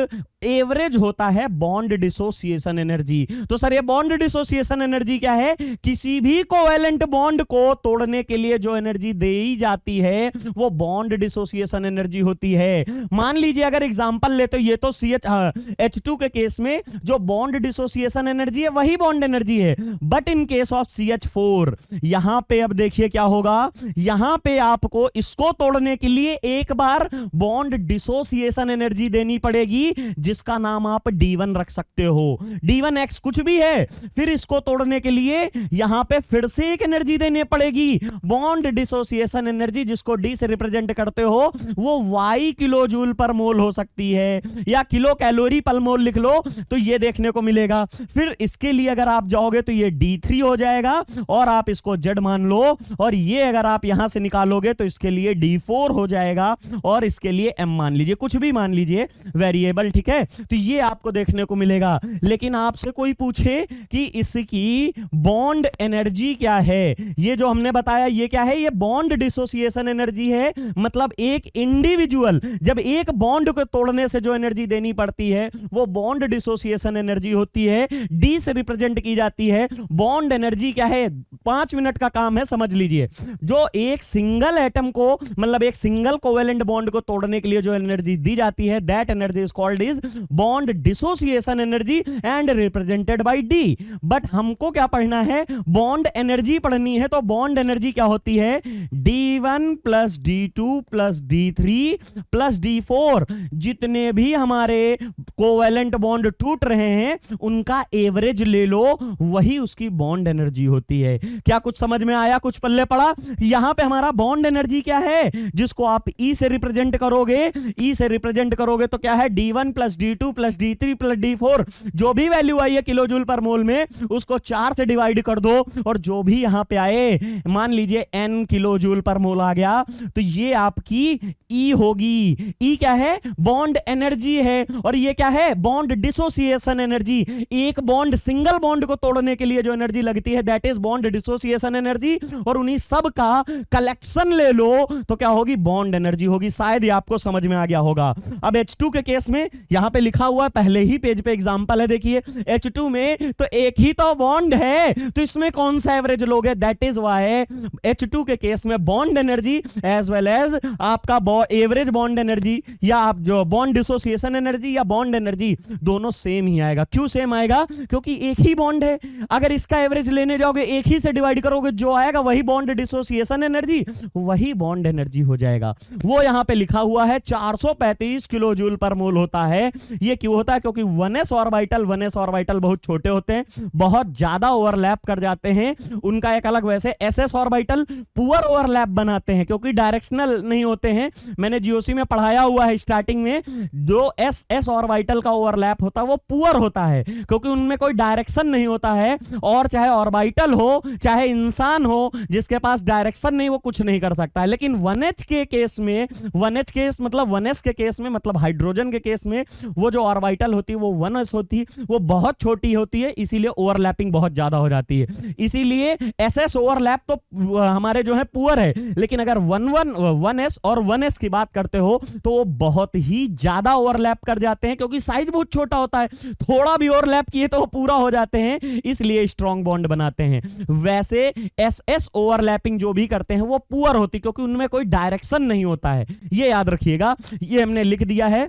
एवरेज होता है बॉन्ड डिसोसिएशन एनर्जी। तो सर ये बॉन्ड डिसोसिएशन एनर्जी क्या है, किसी भी कोवेलेंट बॉन्ड को तोड़ने के लिए जो एनर्जी दी जाती है वो बॉन्ड डिसोसिएशन एनर्जी होती है। मान लीजिए अगर एग्जांपल ले तो ये तो H2 के केस में जो बॉन्ड डिसोसिएशन एनर्जी है वही बॉन्ड एनर्जी है, but in case of CH4 यहां पे अब देखिए क्या होगा, यहां पे आपको इसको तोड़ने के लिए एक बार बॉन्ड डिसोसिएशन एनर्जी देनी पड़ेगी जिसका नाम आप D1 रख सकते हो, D1X कुछ भी है। फिर इसको तोड़ने के लिए यहां पे फिर से एक एनर्जी देनी पड़ेगी, बॉन्ड डिसोसिएशन एनर्जी जिसको D से रिप्रेजेंट करते हो वो Y किलो जूल पर मोल हो सकती है या किलो कैलोरी पर मोल लिख लो तो ये देखने को मिलेगा। फिर इसके लिए अगर आप जाओगे तो ये D3 हो जाएगा और आप इसको Z मान लो, और ये अगर आप यहां से निकालोगे तो इसके लिए D4 हो जाएगा और इसके लिए M मान लीजिए, कुछ भी मान लीजिए वेरिएबल, ठीक है। तो ये आपको देखने को मिलेगा। लेकिन आपसे कोई पूछे कि इसकी बॉन्ड एनर्जी क्या है, ये जो हमने बताया ये क्या है, ये बॉन्ड डिसोसिएशन एनर्जी है। मतलब एक इंडिविजुअल जब एक बॉन्ड को तोड़ने से जो एनर्जी देनी पड़ती है वो बॉन्ड डिसोसिएशन एनर्जी होती है, डी से रिप्रेजेंट की जाती है। बॉन्ड एनर्जी क्या है, 5 मिनट का काम है, समझ लीजिए। जो एक सिंगल एटम को मतलब एक सिंगल कोवेलेंट बॉन्ड को तोड़ने के लिए जो एनर्जी दी जाती है that energy is called is bond dissociation energy and represented by D. But हमको क्या पढ़ना है, बॉन्ड एनर्जी पढ़नी है। तो बॉन्ड एनर्जी क्या होती है, D1 plus D2 plus D3 plus D4, जितने भी हमारे कोवेलेंट बॉन्ड टूट रहे हैं उनका एवरेज ले लो, वही उसकी बॉन्ड एनर्जी होती है। क्या कुछ समझ में आया, कुछ पल्ले पड़ा। यहां पे हमारा बॉन्ड एनर्जी क्या है जिसको आप E से रिप्रेजेंट करोगे, E से रिप्रेजेंट करोगे तो क्या है, D1 plus D2 plus D3 plus D4, जो भी वैल्यू आई है किलो जूल पर मोल में उसको 4 से डिवाइड कर दो और जो भी यहां पे आए, मान लीजिए N किलो जूल पर मोल आ गया तो ये आपकी E होगी। E क्या है, बॉन्ड एनर्जी है, और ये क्या है, बॉन्ड डिसोसिएशन एनर्जी। एक बॉन्ड सिंगल बॉन्ड को तोड़ने के लिए जो एनर्जी लगती है that is bond dissociation energy, और उन्हीं सब का कलेक्शन ले लो तो क्या होगी, बॉन्ड एनर्जी होगी। शायद ये आपको समझ में आ गया होगा। अब H2 के केस में यहां पे लिखा हुआ है, पहले ही पेज पे एग्जांपल है, देखिए H2 में तो एक ही तो बॉन्ड है तो इसमें कौन सा एवरेज लोगे, दैट इज व्हाई H2 के केस में bond energy as well as आपका एवरेज बॉन्ड एनर्जी या आप जो बॉन्ड डिसोसिएशन एनर्जी या बॉन्ड एनर्जी दोनों सेम ही आएगा। क्यों सेम आएगा, क्योंकि एक ही बॉन्ड है। अगर इसका एवरेज लेने जाओगे एक ही से डिवाइड करोगे, जो आएगा वही बॉन्ड डिसोसिएशन एनर्जी, वही बॉन्ड एनर्जी हो जाएगा। वो यहां पे लिखा हुआ है 435 किलो जूल पर मोल होता है। ये क्यों होता है, क्योंकि 1s ऑर्बिटल बहुत छोटे होते हैं, बहुत ज्यादा ओवरलैप कर जाते हैं। उनका एक अलग, वैसे ss ऑर्बिटल पुअर ओवरलैप बनाते हैं क्योंकि डायरेक्शनल नहीं होते हैं। मैंने जीओसी में पढ़ाया हुआ है स्टार्टिंग में, जो s ऑर्बिटल का ओवरलैप होता है वो पुअर होता है क्योंकि उनमें कोई डायरेक्शन नहीं होता है। और चाहे ऑर्बिटल हो चाहे इंसान हो, जिसके पास डायरेक्शन नहीं वो कुछ नहीं कर सकता है। लेकिन 1h के केस में, 1h केस मतलब 1s के केस में मतलब हाइड्रोजन के केस में वो जो ऑर्बिटल होती है वो 1s होती है, वो बहुत छोटी होती है, इसीलिए ओवरलैपिंग बहुत ज्यादा हो जाती है। इसीलिए एसएस ओवरलैप तो हमारे जो है पुअर है, लेकिन अगर 1s और 1s की बात करते हो तो वो बहुत ही ज्यादा ओवरलैप कर जाते हैं, क्योंकि साइज बहुत छोटा होता है, थोड़ा भी ओवरलैप किए तो वो पूरा हो जाते हैं, इसलिए स्ट्रॉन्ग बॉन्ड बनाते हैं। वैसे एसएस ओवरलैपिंग जो भी करते हैं वो पुअर होती, क्योंकि उनमें कोई डायरेक्शन नहीं होता है। ये याद रखिएगा, ये हमने लिख दिया है।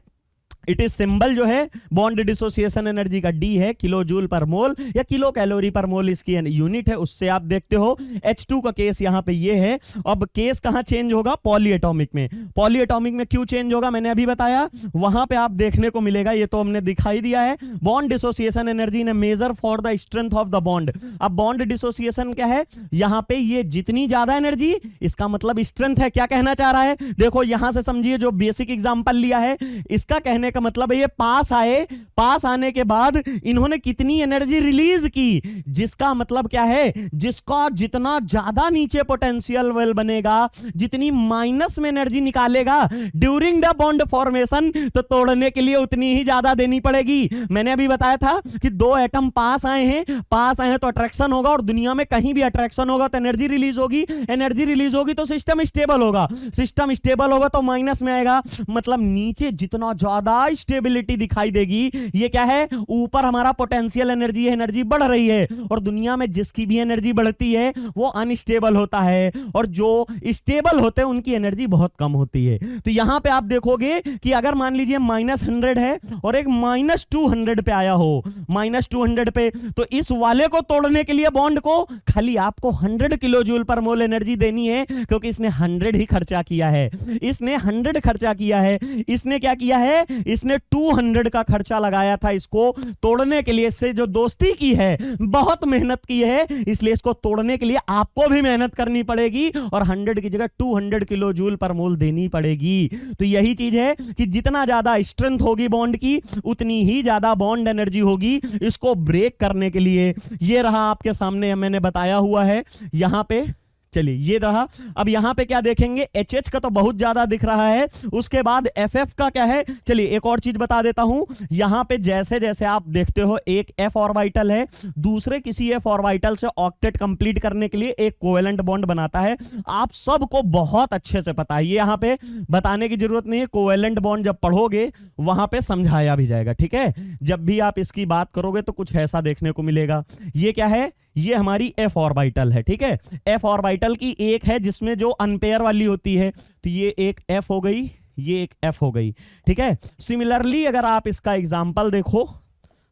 इट इज सिंबल जो है बॉन्ड डिसोसिएशन एनर्जी का डी है, किलो जूल पर मोल या किलो कैलोरी पर मोल इसकी यूनिट है, उससे आप देखते हो। H2 का केस यहां पे ये है। अब केस कहां चेंज होगा? पॉलीएटॉमिक में। पॉलीएटॉमिक में क्यों चेंज होगा मैंने अभी बताया, वहां पे आप देखने को मिलेगा, ये तो हमने दिखाई दिया है। बॉन्ड डिसोसिएशन एनर्जी ने measure for the strength of the bond. अब बॉन्ड डिसोसिएशन क्या है? यहां पे ये जितनी ज्यादा एनर्जी, इसका मतलब स्ट्रेंथ है। क्या कहना चाह रहा है? देखो यहां से समझिए, जो बेसिक एग्जांपल लिया है इसका कहने का मतलब है ये पास आए, पास आने के बाद इन्होंने कितनी एनर्जी रिलीज की, जिसका मतलब क्या है, जिसका जितना ज्यादा नीचे पोटेंशियल वेल बनेगा, जितनी माइनस में एनर्जी निकालेगा ड्यूरिंग द बॉन्ड फॉर्मेशन, तो तोड़ने के लिए उतनी ही ज्यादा देनी पड़ेगी। मैंने अभी बताया था कि दो एटम पास आए हैं, पास आए हैं तो अट्रैक्शन होगा, और दुनिया में कहीं भी अट्रैक्शन होगा तो एनर्जी रिलीज होगी, एनर्जी रिलीज होगी तो सिस्टम स्टेबल होगा, सिस्टम स्टेबल होगा तो माइनस में आएगा। मतलब नीचे जितना ज्यादा स्टेबिलिटी दिखाई देगी, ये क्या है, ऊपर हमारा पोटेंशियल एनर्जी है, एनर्जी बढ़ रही है, और दुनिया में जिसकी भी एनर्जी बढ़ती है वो अनस्टेबल होता है, और जो स्टेबल होते हैं उनकी एनर्जी बहुत कम होती है। तो यहां पे आप देखोगे कि अगर मान लीजिए -100 है और एक -200 पे आया हो, -200 पे, तो इस वाले को तोड़ने के लिए बॉन्ड को खाली आपको 100 किलो जूल पर मोल एनर्जी देनी है, क्योंकि इसने 100 ही खर्चा किया है, इसने 100 खर्चा किया है। इसने क्या किया है, इसने 200 का खर्चा लगाया था इसको तोड़ने के लिए, इससे जो दोस्ती की है, बहुत मेहनत की है, इसलिए इसको तोड़ने के लिए आपको भी मेहनत करनी पड़ेगी, और 100 की जगह 200 किलो जूल पर मोल देनी पड़ेगी। तो यही चीज है कि जितना ज्यादा स्ट्रेंथ होगी बॉन्ड की, उतनी ही ज्यादा बॉन्ड एनर्जी होगी इसको ब्रेक करने के लिए। ये रहा आपके सामने, मैंने बताया हुआ है यहां पे। चलिए ये रहा। अब यहां पे क्या देखेंगे, HH का तो बहुत ज्यादा दिख रहा है, उसके बाद FF का क्या है। चलिए एक और चीज बता देता हूं, यहां पे जैसे जैसे आप देखते हो एक F ऑर्बिटल है, दूसरे किसी F ऑर्बिटल से ऑक्टेट कंप्लीट करने के लिए एक कोवेलेंट बॉन्ड बनाता है। आप सबको बहुत अच्छे से पता है, ये यहां पे बताने की जरूरत नहीं है, कोवेलेंट बॉन्ड जब पढ़ोगे वहां पे समझाया भी जाएगा, ठीक है। जब भी आप इसकी बात करोगे तो कुछ ऐसा देखने को मिलेगा। ये क्या है, ये हमारी F ऑर्बिटल है, ठीक है। F ऑर्बिटल की एक है जिसमें जो अनपेयर वाली होती है, तो ये एक F हो गई, ये एक F हो गई, ठीक है। सिमिलरली अगर आप इसका एग्जांपल देखो,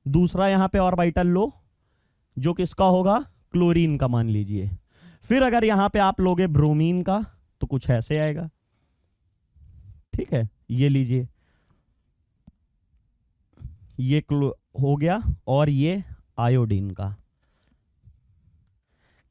दूसरा यहां पे ऑर्बिटल लो, जो किसका होगा, क्लोरीन का मान लीजिए। फिर अगर यहां पे आप लोगे ब्रोमीन का, तो कुछ ऐसे आएगा, ठीक है। ये लीजिए, ये हो गया, और ये आयोडीन का।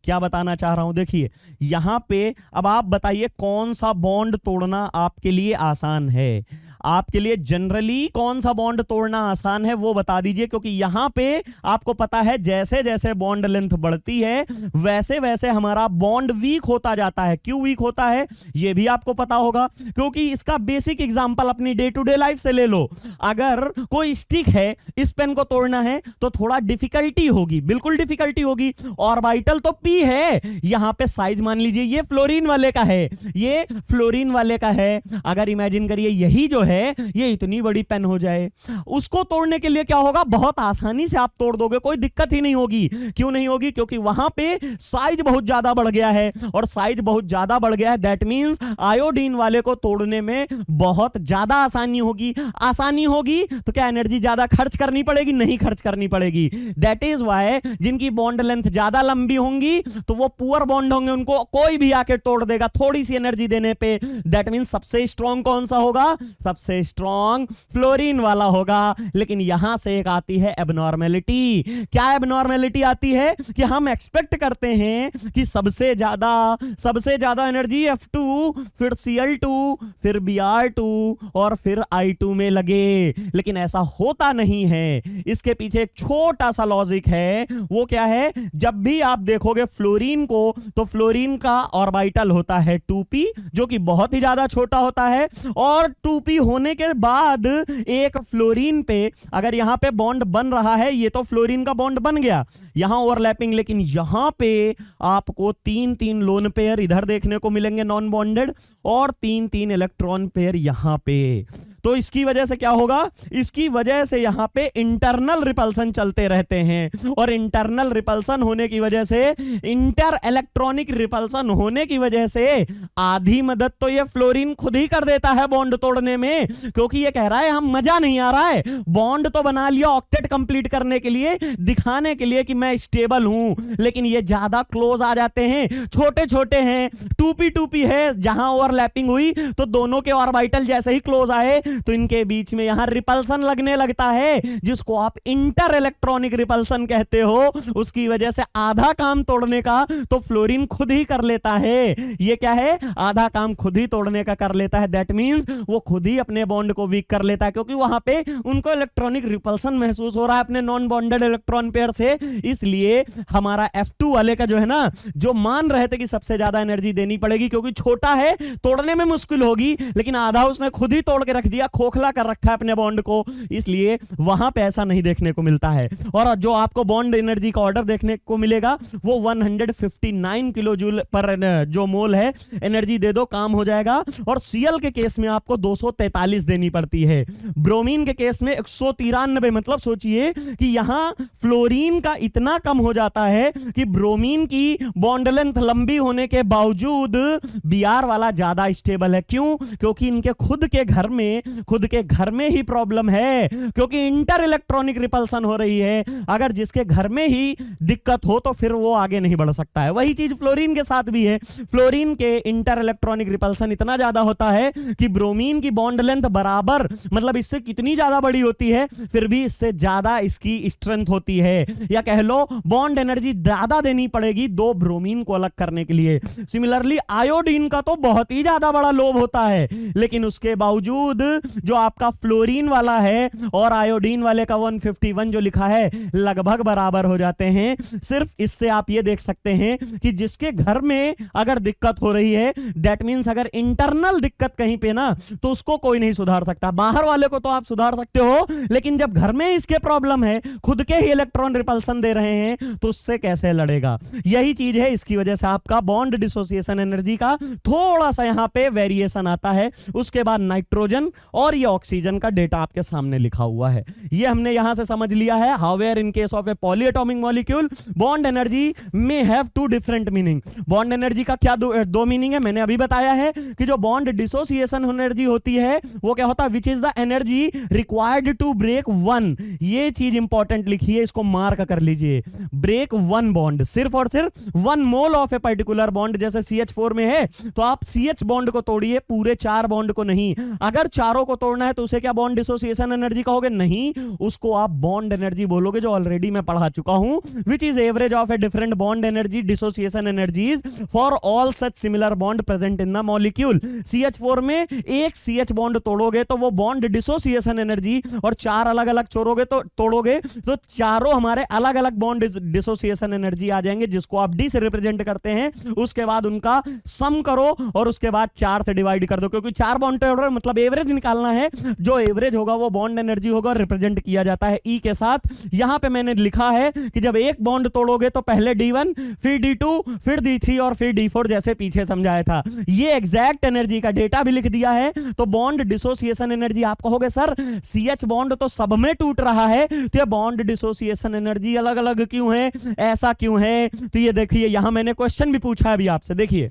क्या बताना चाह रहा हूं, देखिए यहां पे अब आप बताइए कौन सा बॉन्ड तोड़ना आपके लिए आसान है। आपके लिए जनरली कौन सा बॉन्ड तोड़ना आसान है वो बता दीजिए, क्योंकि यहां पे आपको पता है जैसे जैसे बॉन्ड लेंथ बढ़ती है वैसे वैसे हमारा बॉन्ड वीक होता जाता है। क्यों वीक होता है ये भी आपको पता होगा, क्योंकि इसका बेसिक एग्जांपल अपनी डे टू डे लाइफ से ले लो। अगर कोई स्टिक है, इस पेन को तोड़ना है तो थोड़ा डिफिकल्टी होगी, बिल्कुल डिफिकल्टी होगी। ऑर्बिटल तो P है, यहां पे साइज मान लीजिए ये फ्लोरीन वाले का है, ये फ्लोरीन वाले का है। अगर इमेजिन करिए यही जो है ये इतनी बड़ी पेन हो जाए, उसको तोड़ने के लिए क्या होगा, बहुत आसानी से आप तोड़ दोगे, कोई दिक्कत ही नहीं होगी। क्यों नहीं होगी, क्योंकि वहां पे साइज बहुत ज्यादा बढ़ गया है, और साइज बहुत ज्यादा बढ़ गया है, दैट मींस आयोडीन वाले को तोड़ने में बहुत ज्यादा आसानी होगी। आसानी होगी तो क्या एनर्जी ज्यादा खर्च करनी पड़ेगी, नहीं खर्च करनी पड़ेगी। दैट इज वाई जिनकी बॉन्ड लेंथ ज्यादा लंबी होंगी तो वो पुअर बॉन्ड होंगे, उनको कोई भी आके तोड़ देगा थोड़ी सी एनर्जी देने पे। दैट मींस सबसे स्ट्रॉन्ग कौन सा होगा, सबसे स्ट्रॉन्ग फ्लोरीन वाला होगा। लेकिन यहां से एक आती है एबनॉर्मेलिटी। क्या एबनॉर्मेलिटी आती है कि हम एक्सपेक्ट करते हैं कि सबसे ज्यादा एनर्जी F2, फिर Cl2, फिर Br2 और फिर I2 में लगे, लेकिन ऐसा होता नहीं है। इसके पीछे एक छोटा सा लॉजिक है, वो क्या है, जब भी आप देखोगे फ्लोरीन को तो फ्लोरीन का ऑर्बिटल होता है 2p, जो कि बहुत ही ज्यादा छोटा होता है, और 2p होने के बाद एक फ्लोरीन पे अगर यहां पे बॉन्ड बन रहा है, ये तो फ्लोरीन का बॉन्ड बन गया, यहां ओवरलैपिंग, लेकिन यहां पे आपको 3-3 लोन पेयर इधर देखने को मिलेंगे नॉन बॉन्डेड, और 3-3 इलेक्ट्रॉन पेयर यहां पे। तो इसकी वजह से क्या होगा, इसकी वजह से यहां पे इंटरनल रिपल्सन चलते रहते हैं, और इंटरनल रिपल्सन होने की वजह से, इंटर इलेक्ट्रॉनिक रिपल्सन होने की वजह से आधी मदद तो ये फ्लोरीन खुद ही कर देता है बॉन्ड तोड़ने में, क्योंकि ये कह रहा है हम मजा नहीं आ रहा है, बॉन्ड तो बना लिया ऑक्टेट कंप्लीट करने के लिए, दिखाने के लिए कि मैं स्टेबल हूं, लेकिन ये ज्यादा क्लोज आ जाते हैं, छोटे छोटे हैं, 2p है, जहां ओवरलैपिंग हुई तो दोनों के ऑर्बिटल जैसे ही क्लोज आए तो इनके बीच में यहां रिपल्सन लगने लगता है, जिसको आप इंटर इलेक्ट्रॉनिक रिपल्सन कहते हो। उसकी वजह से आधा काम तोड़ने का तो फ्लोरीन खुद ही कर लेता है। ये क्या है, आधा काम खुद ही तोड़ने का कर लेता है, दैट मींस वो खुद ही अपने बॉन्ड को वीक कर लेता है, क्योंकि वहां पे उनको इलेक्ट्रॉनिक रिपल्सन महसूस हो रहा है अपने नॉन बॉन्डेड इलेक्ट्रॉन पेयर से। इसलिए हमारा F2 वाले का जो है ना, जो मान रहे थे कि सबसे ज्यादा एनर्जी देनी पड़ेगी क्योंकि छोटा है, तोड़ने में मुश्किल होगी, लेकिन आधा उसने खुद ही तोड़ के रख दिया, खोखला कर रखा है अपने बॉन्ड को, इसलिए वहां पे ऐसा नहीं देखने को मिलता है। और जो आपको बॉन्ड एनर्जी का ऑर्डर देखने को मिलेगा वो 159 किलो जूल पर जो मोल है एनर्जी दे दो काम हो जाएगा, और Cl के केस में आपको 243 देनी पड़ती है, ब्रोमीन के केस में 193। मतलब सोचिए कि यहां फ्लोरीन का इतना कम हो जाता है कि ब्रोमीन की बॉन्ड लेंथ लंबी होने के बावजूद Br वाला ज्यादा स्टेबल है। क्यों? क्योंकि इनके खुद के घर में ही प्रॉब्लम है, क्योंकि इंटर इलेक्ट्रॉनिक रिपल्सन हो रही है। अगर जिसके घर में ही दिक्कत हो तो फिर वो आगे नहीं बढ़ सकता है। वही चीज फ्लोरीन के साथ भी है, फ्लोरीन के इंटर इलेक्ट्रॉनिक रिपल्सन इतना ज्यादा होता है कि ब्रोमीन की बॉन्ड लेंथ बराबर, मतलब इससे कितनी ज्यादा बड़ी होती है फिर भी इससे ज्यादा इसकी स्ट्रेंथ होती है, या कह लो बॉन्ड एनर्जी ज्यादा देनी पड़ेगी दो ब्रोमीन को अलग करने के लिए। सिमिलरली आयोडीन का तो बहुत ही ज्यादा बड़ा लोभ होता है, लेकिन उसके बावजूद जो आपका फ्लोरीन वाला है और आयोडीन वाले का 151 जो लिखा है लगभग बराबर हो जाते हैं। सिर्फ इससे आप ये देख सकते हैं कि जिसके घर में अगर दिक्कत हो रही है, दैट मींस अगर इंटरनल दिक्कत कहीं पे ना, तो उसको कोई नहीं सुधार सकता। बाहर वाले को तो आप सुधार सकते हो, लेकिन जब घर में इसके प्रॉब्लम है, खुद के ही इलेक्ट्रॉन रिपल्सन दे रहे हैं, तो उससे कैसे लड़ेगा? यही चीज है, इसकी वजह से आपका बॉन्ड डिसोसिएशन एनर्जी का थोड़ा सा यहां पे वेरिएशन आता है। उसके बाद नाइट्रोजन और ये ऑक्सीजन का डेटा आपके सामने लिखा हुआ है, ये हमने यहां से समझ लिया है। However in case of a polyatomic molecule bond energy may have two different meaning. Bond energy का क्या दो मीनिंग है, मैंने अभी बताया है कि जो बॉन्ड डिसोसिएशन एनर्जी होती है वो क्या होता है, which is the energy required to break one. ये चीज इंपॉर्टेंट लिखी है, इसको मार्क कर लीजिए। ब्रेक वन बॉन्ड, सिर्फ और सिर्फ 1 mole of a particular bond, जैसे CH4 में है तो आप CH बॉन्ड को तोड़िए, पूरे 4 बॉन्ड को नहीं। अगर चारों को तोड़ना है तो उसे क्या बॉन्ड डिसोसिएशन एनर्जी कहोगे? नहीं, उसको आप बॉन्ड एनर्जी बोलोगे, जो ऑलरेडी मैं पढ़ा चुका हूं, which is average of a different bond energy dissociation energies for all such similar bond present in the molecule. CH4 में एक CH बॉन्ड तोड़ोगे तो वो बॉन्ड डिसोसिएशन एनर्जी, और 4 अलग अलग तोड़ोगे तो चारों हमारे अलग अलग बॉन्ड डिसोसिएशन एनर्जी आ जाएंगे, जिसको आप D से रिप्रेजेंट करते हैं। उसके बाद उनका सम करो और उसके बाद 4 से डिवाइड कर दो, क्योंकि 4 बॉन्ड तोड़ मतलब एवरेज निकालना है, जो एवरेज होगा वो बॉन्ड एनर्जी होगा, रिप्रेजेंट किया जाता है E के साथ। यहां पे मैंने लिखा है कि जब एक बॉन्ड तोड़ोगे तो पहले D1, फिर D2, फिर D3 और फिर D4, जैसे पीछे समझाया था। ये एग्जैक्ट एनर्जी का डेटा भी लिख दिया है। तो बॉन्ड डिसोसिएशन एनर्जी, आप कहोगे सर CH बॉन्ड तो सब में टूट रहा है, तो ये बॉन्ड डिसोसिएशन एनर्जी अलग अलग क्यों है, ऐसा क्यों है? तो ये देखिए, यहां मैंने क्वेश्चन भी पूछा है अभी आपसे, देखिए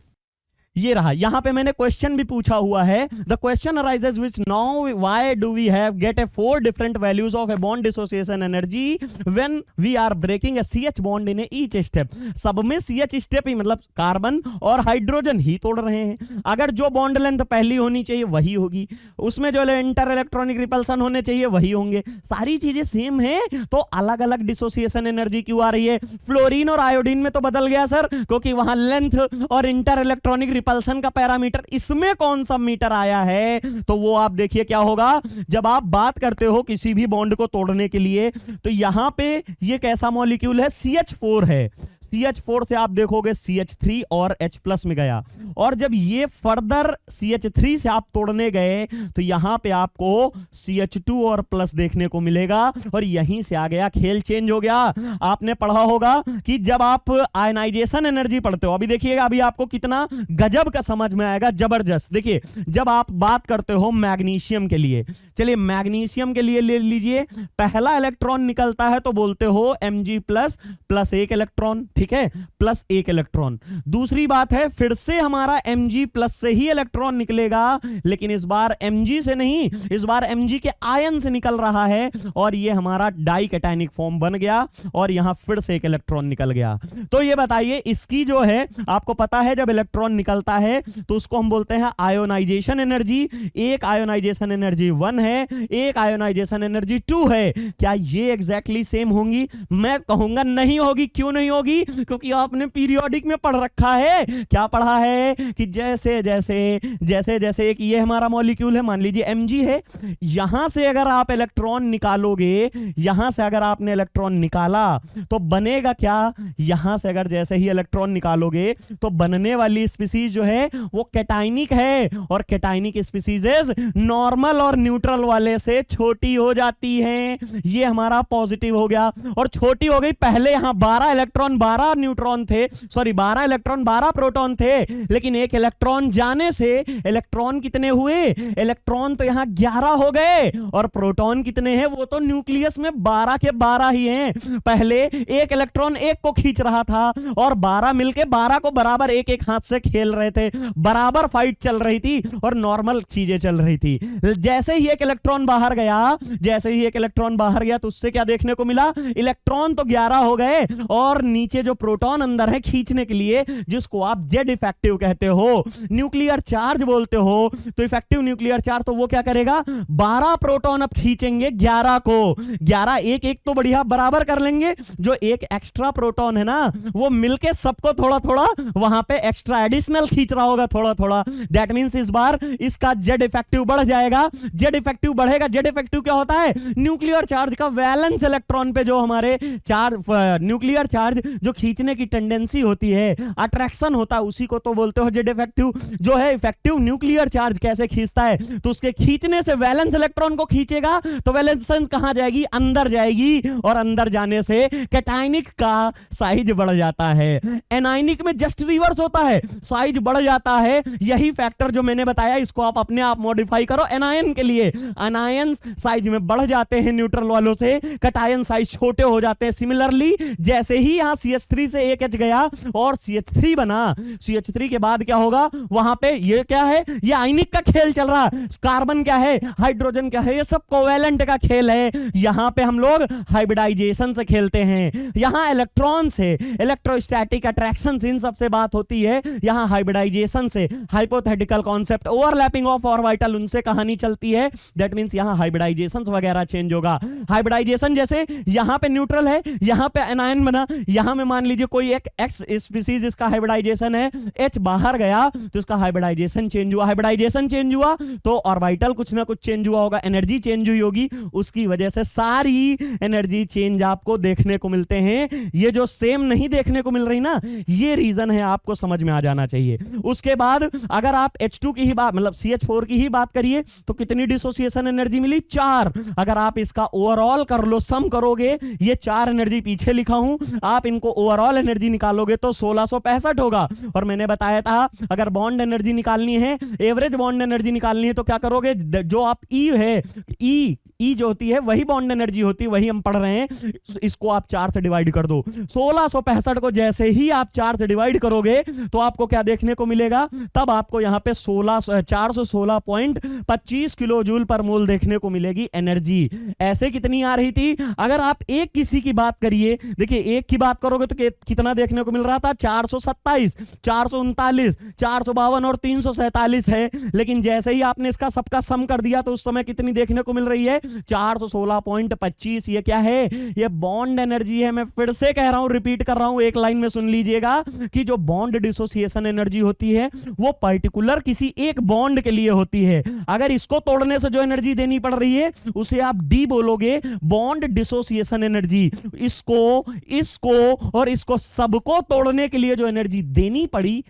ये रहा, यहां पे मैंने क्वेश्चन भी पूछा हुआ है। The question arises which now why do we have get a 4 different values of a bond dissociation energy when we are breaking a CH bond in each step. सब में CH स्टेप ही, मतलब carbon और hydrogen ही तोड़ रहे हैं। अगर जो bond length पहली होनी चाहिए वही होगी, उसमें जो इंटर इलेक्ट्रॉनिक रिपल्सन होने चाहिए वही होंगे, सारी चीजें सेम है, तो अलग अलग डिसोसिएशन एनर्जी क्यों आ रही है? फ्लोरीन और आयोडीन में तो बदल गया सर, क्योंकि वहां लेंथ और इंटर इलेक्ट्रॉनिक रिपल्सन का पैरामीटर, इसमें कौन सा मीटर आया है? तो वो आप देखिए क्या होगा। जब आप बात करते हो किसी भी बॉन्ड को तोड़ने के लिए, तो यहां पे ये कैसा मॉलिक्यूल है? CH4 है। CH4 से आप देखोगे CH3 और H+ में गया, और जब ये फर्दर CH3 से आप तोड़ने गए तो यहां पे आपको CH2 और प्लस देखने को मिलेगा, और यहीं से आ गया, खेल चेंज हो गया। आपने पढ़ा होगा कि जब आप आयनाइजेशन एनर्जी पढ़ते हो, अभी देखिएगा अभी आपको कितना गजब का समझ में आएगा, जबरदस्त। देखिए जब आप बात करते हो मैग्नीशियम के लिए, चलिए मैग्नीशियम के लिए ले लीजिए, पहला इलेक्ट्रॉन निकलता है तो बोलते हो Mg प्लस एक इलेक्ट्रॉन, ठीक है, प्लस एक इलेक्ट्रॉन। दूसरी बात है फिर से हमारा Mg प्लस से ही इलेक्ट्रॉन निकलेगा, लेकिन इस बार Mg से नहीं, इस बार Mg के आयन से निकल रहा है, और ये हमारा डाइकैटायनिक फॉर्म बन गया, और यहां फिर से एक इलेक्ट्रॉन निकल गया। तो ये बताइए इसकी जो है, आपको पता है जब इलेक्ट्रॉन निकलता है तो उसको हम बोलते हैं आयोनाइजेशन एनर्जी। एक आयोनाइजेशन एनर्जी 1 है, एक आयोनाइजेशन एनर्जी 2 है। क्या ये एग्जैक्टली सेम होंगी? मैं कहूंगा नहीं होगी। क्यों नहीं होगी? क्योंकि आपने पीरियोडिक में पढ़ रखा है। क्या पढ़ा है कि जैसे जैसे जैसे जैसे एक ये हमारा मॉलिक्यूल है, मान लीजिए Mg है, यहां से अगर आप इलेक्ट्रॉन निकालोगे, यहां से अगर आपने इलेक्ट्रॉन निकाला तो बनेगा क्या, यहां से अगर जैसे ही इलेक्ट्रॉन निकालोगे तो बनने वाली स्पीसीज जो है वो कैटायनिक है, और कैटायनिक स्पीसीज नॉर्मल और न्यूट्रल वाले से छोटी हो जाती हैं। ये हमारा पॉजिटिव हो गया, और छोटी हो गई। पहले यहां 12 इलेक्ट्रॉन 12 न्यूट्रॉन थे, सॉरी 12 इलेक्ट्रॉन 12 प्रोटॉन थे, लेकिन एक इलेक्ट्रॉन जाने से इलेक्ट्रॉन कितने हुए? इलेक्ट्रॉन तो यहां 11 हो गए, और प्रोटॉन कितने हैं? वो तो न्यूक्लियस में 12 के 12 ही हैं। पहले एक इलेक्ट्रॉन एक को खींच रहा था, और 12 मिलके 12 को बराबर एक एक हाथ से खेल रहे थे, बराबर फाइट चल रही थी और नॉर्मल चीजें चल रही थी। जैसे ही एक इलेक्ट्रॉन बाहर गया, जैसे ही एक इलेक्ट्रॉन बाहर गया तो उससे क्या देखने को मिला? इलेक्ट्रॉन तो 11 हो गए, और नीचे जो प्रोटॉन अंदर है खींचने के लिए, जिसको आप जेड इफेक्टिव कहते हो, न्यूक्लियर चार्ज बोलते हो, तो इफेक्टिव न्यूक्लियर चार्ज, तो वो क्या करेगा? 12 प्रोटॉन अब खींचेंगे 11 को, 11 एक एक तो बढ़िया बराबर कर लेंगे, जो एक एक्स्ट्रा प्रोटॉन है ना वो मिलके सबको थोड़ा थोड़ा वहां पे एक्स्ट्रा एडिशनल खींच रहा होगा थोड़ा थोड़ा। दैट मींस इस बार इसका जेड इफेक्टिव बढ़ जाएगा। जेड इफेक्टिव बढ़ेगा। जेड इफेक्टिव क्या होता है? न्यूक्लियर चार्ज का वैलेंस इलेक्ट्रॉन पे जो हमारे चार्ज, न्यूक्लियर चार्ज जो खींचने की टेंडेंसी होती है, अट्रैक्शन होता है, उसी को तो बोलते हो जेड इफेक्टिव। जो है इफेक्टिव न्यूक्लियर चार्ज कैसे खींचता है? तो उसके खींचने से वैलेंस इलेक्ट्रॉन को खींचेगा, तो वैलेंस कहां जाएगी? अंदर जाएगी, और अंदर जाने से कैटायनिक का साइज बढ़ जाता है। एनायनिक में जस्ट रिवर्स होता है, साइज बढ़ जाता है। यही फैक्टर जो मैंने बताया, इसको आप अपने आप मॉडिफाई करो एनायन के लिए। एनायन साइज में बढ़ जाते हैं न्यूट्रल वालों से, कैटायन साइज छोटे हो जाते हैं। सिमिलरली जैसे ही यहां CH3 से एक H गया और CH3 बना, CH3 के बाद क्या होगा? वहां पे ये क्या है? ये आयनिक का खेल चल रहा है। कार्बन क्या है? हाइड्रोजन क्या है? ये सब कोवेलेंट का खेल है। यहां पे हम लोग हाइब्रिडाइजेशन से खेलते हैं। यहां इलेक्ट्रॉन से, इलेक्ट्रोस्टैटिक अट्रैक्शन से, इन सब से बात होती है। यहां हाइब्रिडाइजेशन से, hypothetical concept, overlapping of orbital, उनसे कहानी चलती है। दैट मींस यहां हाइब्रिडाइजेशन वगैरह चेंज होगा। हाइब्रिडाइजेशन जैसे यहां पे न्यूट्रल है, यहां पे एनायन बना, यहां में मान लीजिए कोई एक एक्स स्पीसीज, इसका हाइब्रिडाइजेशन है, H बाहर गया तो इसका हाइब्रिडाइजेशन चेंज हुआ। हाइब्रिडाइजेशन चेंज हुआ तो ऑर्बिटल कुछ ना कुछ चेंज हुआ होगा, एनर्जी चेंज हुई होगी, उसकी वजह से सारी एनर्जी चेंज आपको देखने को मिलते हैं। ये जो सेम नहीं देखने को मिल रही ना, ये रीजन है, आपको समझ में आ जाना चाहिए। उसके बाद अगर आप H2 की ही बात, मतलब CH4 की ही बात करिए, तो कितनी डिसोसिएशन एनर्जी मिली? 4। अगर आप इसका ओवरऑल कर लो, सम करोगे, ये 4 एनर्जी पीछे लिखा हूं, आप इनको ओवरऑल एनर्जी निकालोगे तो 1665 होगा। और मैंने बताया था अगर बॉन्ड एनर्जी निकालनी है, एवरेज बॉन्ड एनर्जी निकालनी है, तो क्या करोगे? जो आप E है, E जो होती है वही बॉन्ड एनर्जी होती है, वही हम पढ़ रहे हैं, इसको आप 4 से डिवाइड कर दो। 1665 को जैसे ही आप 4 से डिवाइड करोगे तो आपको क्या देखने को मिलेगा? तब आपको यहां पे 416.25 किलो जूल पर मोल देखने को मिलेगी एनर्जी। ऐसे कितनी आ रही थी? अगर आप एक किसी की बात करिए, देखिए एक की बात करोगे तो कितना देखने को मिल रहा था? 427, 439, 452 और 347 है। लेकिन जैसे ही आपने इसका सबका सम कर दिया तो उस समय कितनी देखने को मिल रही है? 416.25 ये क्या है, ये बॉन्ड एनर्जी है। मैं फिर से कह रहा हूं, रिपीट कर रहा हूं, एक लाइन में सुन लीजिएगा कि जो बॉन्ड डिसोसिएशन एनर्जी होती है वो पर्टिकुलर किसी एक बॉन्ड के लिए होती है। अगर इसको तोड़ने से जो एनर्जी देनी पड़ रही है उसे आप डी बोलोगे, बॉन्ड डिसोसिएशन एनर्जी। इसको और इसको सबको तोड़ने के लिए जो एनर्जी देनी पड़ी,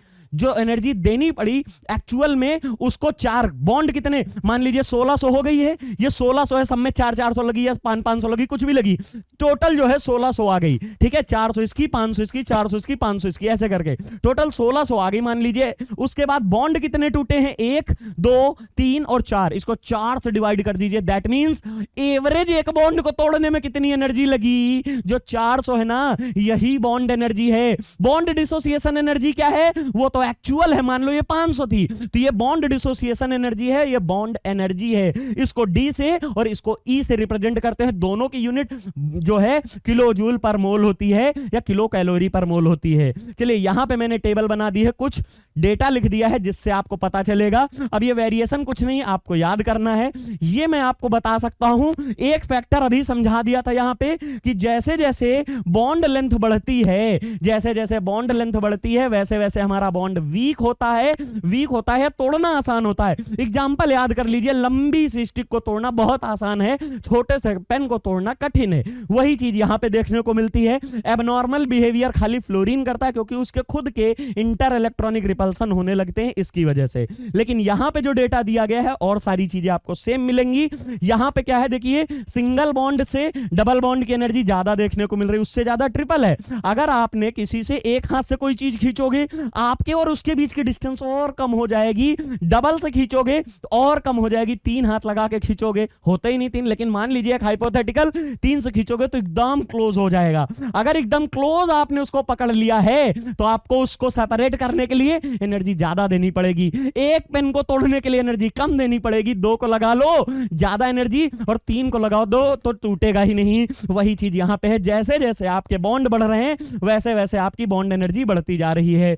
एक्चुअल में उसको चार बॉन्ड कितने, मान लीजिए 1600 हो गई है, ये 1600 है, सब में 400 लगी या 500 लगी, कुछ भी लगी, टोटल जो है 1600 आ गई। ठीक है, 400 इसकी, 500 इसकी, 400 इसकी, 500 इसकी, ऐसे करके टोटल 1600 आ गई मान लीजिए। उसके बाद बॉन्ड कितने टूटे हैं, 1 2 3 और 4, इसको 4 से डिवाइड कर दीजिए। दैट मींस एवरेज एक बॉन्ड को तोड़ने में कितनी एनर्जी लगी, जो 400 है ना, यही बॉन्ड एनर्जी है। बॉन्ड डिसोसिएशन एनर्जी क्या है, वो तो एक्चुअल है, मान लो ये 500 थी, तो ये बॉन्ड डिसोसिएशन एनर्जी है, ये बॉन्ड एनर्जी है। इसको डी से और इसको ई से रिप्रेजेंट करते हैं। दोनों की यूनिट जो है किलो जूल पर मोल होती है या किलो कैलोरी पर मोल होती है। चलिए यहां पे मैंने टेबल बना दी है, कुछ डेटा लिख दिया है जिससे आपको पता चलेगा। अब ये वेरिएशन कुछ नहीं, आपको याद करना है। ये मैं आपको बता सकता हूं, एक फैक्टर अभी समझा दिया था यहां पे कि जैसे जैसे बॉन्ड लेंथ बढ़ती है, जैसे जैसे बॉन्ड लेंथ बढ़ती है वैसे वैसे हमारा बॉन्ड वीक होता है, तोड़ना आसान होता है। एग्जांपल याद कर लीजिए, लंबी सी स्टिक को तोड़ना बहुत आसान है, छोटे से पेन को तोड़ना कठिन है। वही चीज यहां पे देखने को मिलती है। एबनॉर्मल बिहेवियर खाली फ्लोरीन करता है क्योंकि उसके खुद के इंटर इलेक्ट्रॉनिक रिपल्सन होने लगते हैं इसकी वजह से। लेकिन यहां पे जो डेटा दिया गया है और सारी चीजें आपको सेम मिलेंगी। यहां पे क्या है देखिए, सिंगल बॉन्ड से डबल बॉन्ड की एनर्जी ज्यादा देखने को मिल रही है, उससे ज्यादा ट्रिपल है। अगर आपने किसी से एक हाथ से कोई चीज खींचोगे, आपके और उसके बीच की डिस्टेंस और कम हो जाएगी। डबल से खींचोगे तो और कम हो जाएगी। 3 हाथ लगा के खींचोगे, होते ही नहीं 3, लेकिन मान लीजिए एक हाइपोथेटिकल 3 से खींचोगे तो एकदम क्लोज हो जाएगा। अगर एकदम क्लोज आपने उसको पकड़ लिया है तो आपको उसको सेपरेट करने के लिए एनर्जी ज्यादा देनी पड़ेगी। एक पेन को तोड़ने के लिए एनर्जी कम देनी पड़ेगी। 2 को लगा लो ज्यादा एनर्जी, और 3 को लगाओ 2 तो टूटेगा ही नहीं। वही चीज यहां पे है, जैसे जैसे आपके बॉन्ड बढ़ रहे हैं वैसे वैसे आपकी बॉन्ड एनर्जी बढ़ती जा रही है।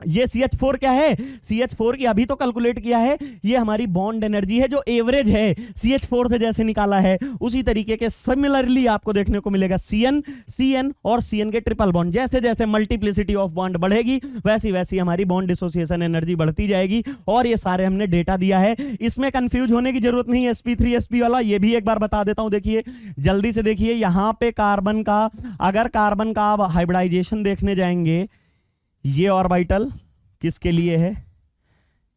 ये CH4 क्या है, CH4 की अभी तो कैलकुलेट किया है, ये हमारी बॉन्ड एनर्जी है जो एवरेज है CH4 से जैसे निकाला है उसी तरीके के सिमिलरली आपको देखने को मिलेगा CN और CN के ट्रिपल बॉन्ड। जैसे जैसे मल्टीप्लिसिटी ऑफ बॉन्ड बढ़ेगी वैसी वैसी हमारी बॉन्ड डिसोसिएशन एनर्जी बढ़ती जाएगी। और ये सारे हमने डेटा दिया है, इसमें कंफ्यूज होने की जरूरत नहीं है। sp3sp वाला ये भी एक बार बता देता हूं, देखिए जल्दी से देखिए। यहां पे कार्बन का, अगर कार्बन का आप हाइब्रिडाइजेशन देखने जाएंगे, ये ऑर्बिटल किसके लिए है,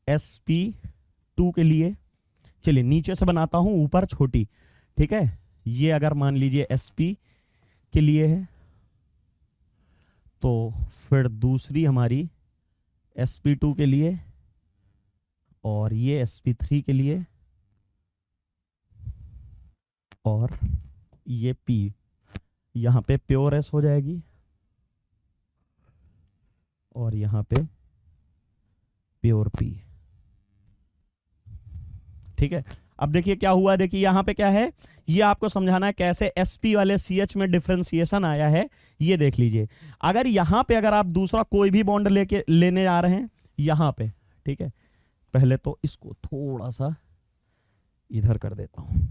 sp2 के लिए। चलिए नीचे से बनाता हूं, ऊपर छोटी, ठीक है। ये अगर मान लीजिए sp के लिए है तो फिर दूसरी हमारी sp2 के लिए, और ये sp3 के लिए, और ये p यहां पे प्योर s हो जाएगी, और यहां पे प्योर P। ठीक है, अब देखिए क्या हुआ, देखिए यहां पे क्या है, ये आपको समझाना है कैसे sp वाले CH में डिफरेंशिएशन आया है। ये देख लीजिए, अगर यहां पे अगर आप दूसरा कोई भी बॉन्ड लेने आ रहे हैं यहां पे, ठीक है, पहले तो इसको थोड़ा सा इधर कर देता हूं,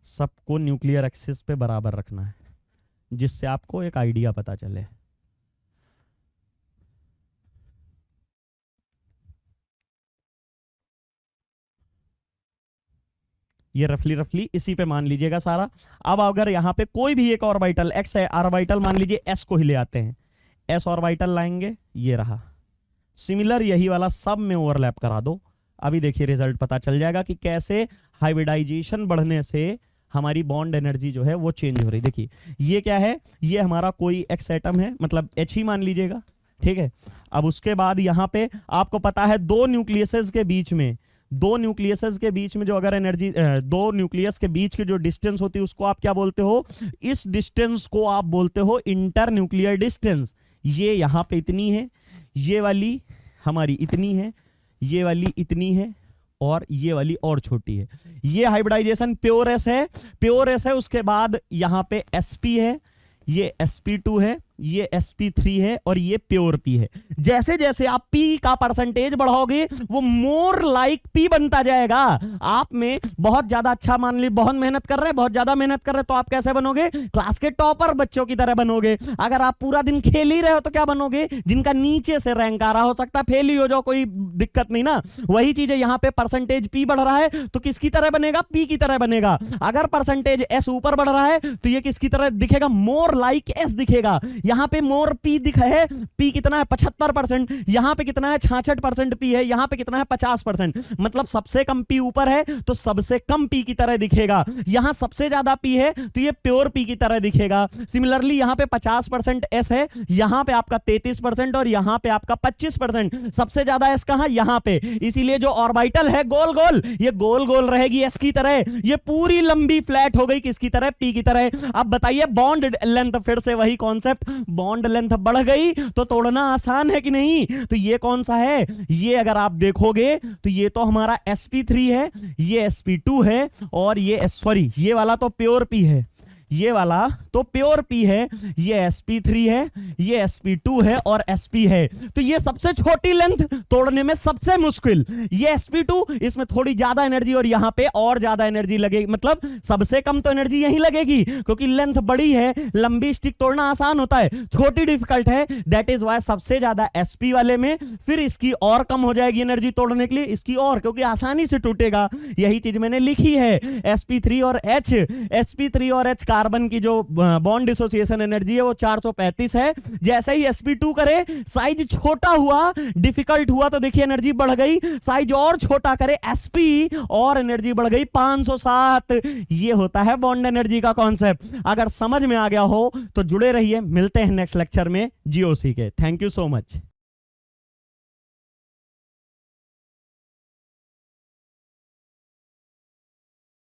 सबको न्यूक्लियर एक्सिस पे बराबर रखना है जिससे आपको एक आइडिया पता चले। ये रफली इसी पे मान लीजिएगा सारा। अब अगर यहां पे कोई भी एक ऑर्बिटल एक्स ऑर्बिटल मान लीजिए s को ही ले आते हैं, s ऑर्बिटल लाएंगे, ये रहा सिमिलर, यही वाला सब में ओवरलैप करा दो। अभी देखिए रिजल्ट पता चल जाएगा कि कैसे हाइब्रिडाइजेशन बढ़ने से हमारी बॉन्ड एनर्जी जो है वो चेंज हो रही। देखिए ये क्या है, ये हमारा कोई एक्स एटम है, मतलब H ही मान लीजिएगा, ठीक है। अब उसके बाद यहां पे आपको पता है दो न्यूक्लियसेस के बीच में जो अगर एनर्जी, दो न्यूक्लियस के बीच की जो डिस्टेंस होती है उसको आप क्या बोलते हो, इस डिस्टेंस को आप बोलते हो इंटर न्यूक्लियर डिस्टेंस। ये यहां पे इतनी है, ये वाली हमारी इतनी है, ये वाली इतनी है, और ये वाली और छोटी है। ये हाइब्रिडाइजेशन प्योर एस है। उसके बाद यहां पे sp है, ये sp2 है, ये sp3 है और ये प्योर p है। जैसे जैसे आप p का परसेंटेज बढ़ाओगे वो मोर लाइक p बनता जाएगा। आप में बहुत ज्यादा अच्छा, मान ली बहुत मेहनत कर रहे, बहुत ज्यादा मेहनत कर रहे, तो आप कैसे बनोगे? क्लास के टॉपर बच्चों की तरह बनोगे। अगर आप पूरा दिन खेल ही रहे हो तो क्या बनोगे? जिनका नीचे से रैंक आ रहा, हो सकता है फेल ही हो जाओ, कोई दिक्कत नहीं ना। वही चीज है, यहां पे परसेंटेज p बढ़ रहा है तो किसकी तरह बनेगा? p की तरह बनेगा। अगर परसेंटेज s ऊपर बढ़ रहा है तो ये किसकी तरह दिखेगा? मोर लाइक s दिखेगा। यहां पे मोर p दिखा है, p कितना है? 75%। यहां पे कितना है? 66% p है। यहां पे कितना है? 50%। मतलब सबसे कम p ऊपर है तो सबसे कम p की तरह दिखेगा। यहां सबसे ज्यादा p है तो ये प्योर p की तरह दिखेगा। सिमिलरली यहां पे 50% s है, यहां पे आपका 33% और यहां पे आपका 25%। सबसे ज्यादा s कहां? यहां पे। इसीलिए जो ऑर्बिटल है गोल गोल, ये गोल गोल रहेगी s की तरह। ये पूरी लंबी फ्लैट हो गई किसकी तरह? p की तरह। अब बताइए बॉन्ड लेंथ, फिर से वही कॉन्सेप्ट, बॉन्ड लेंथ बढ़ गई तो तोड़ना आसान है कि नहीं? तो ये कौन सा है? ये अगर आप देखोगे तो ये तो हमारा sp3 है, ये sp2 है और ये सॉरी ये वाला तो प्योर p है, ये वाला तो प्योर p है, ये sp3 है, ये sp2 है और sp है। तो ये सबसे छोटी लेंथ, तोड़ने में सबसे मुश्किल ये sp2, इसमें थोड़ी ज्यादा एनर्जी और यहां पे और ज्यादा एनर्जी लगेगी। मतलब सबसे कम तो एनर्जी यहीं लगेगी क्योंकि लेंथ बड़ी है, लंबी स्टिक तोड़ना आसान होता है, छोटी डिफिकल्ट है। दैट इज वाई सबसे ज्यादा sp वाले में, फिर इसकी और कम हो जाएगी एनर्जी तोड़ने के लिए, इसकी और, क्योंकि आसानी से टूटेगा। यही चीज मैंने लिखी है। sp3 और h, sp3 और h कार्बन की जो बॉन्ड डिसोसिएशन एनर्जी है वो 435 है। जैसे ही sp2 करे, साइज छोटा हुआ, डिफिकल्ट हुआ तो देखिए एनर्जी बढ़ गई, साइज और छोटा करे sp और एनर्जी बढ़ गई 507। ये होता है बॉन्ड एनर्जी का कॉन्सेप्ट। अगर समझ में आ गया हो तो जुड़े रहिए, मिलते हैं नेक्स्ट लेक्चर में जीओसी के। Thank you so much.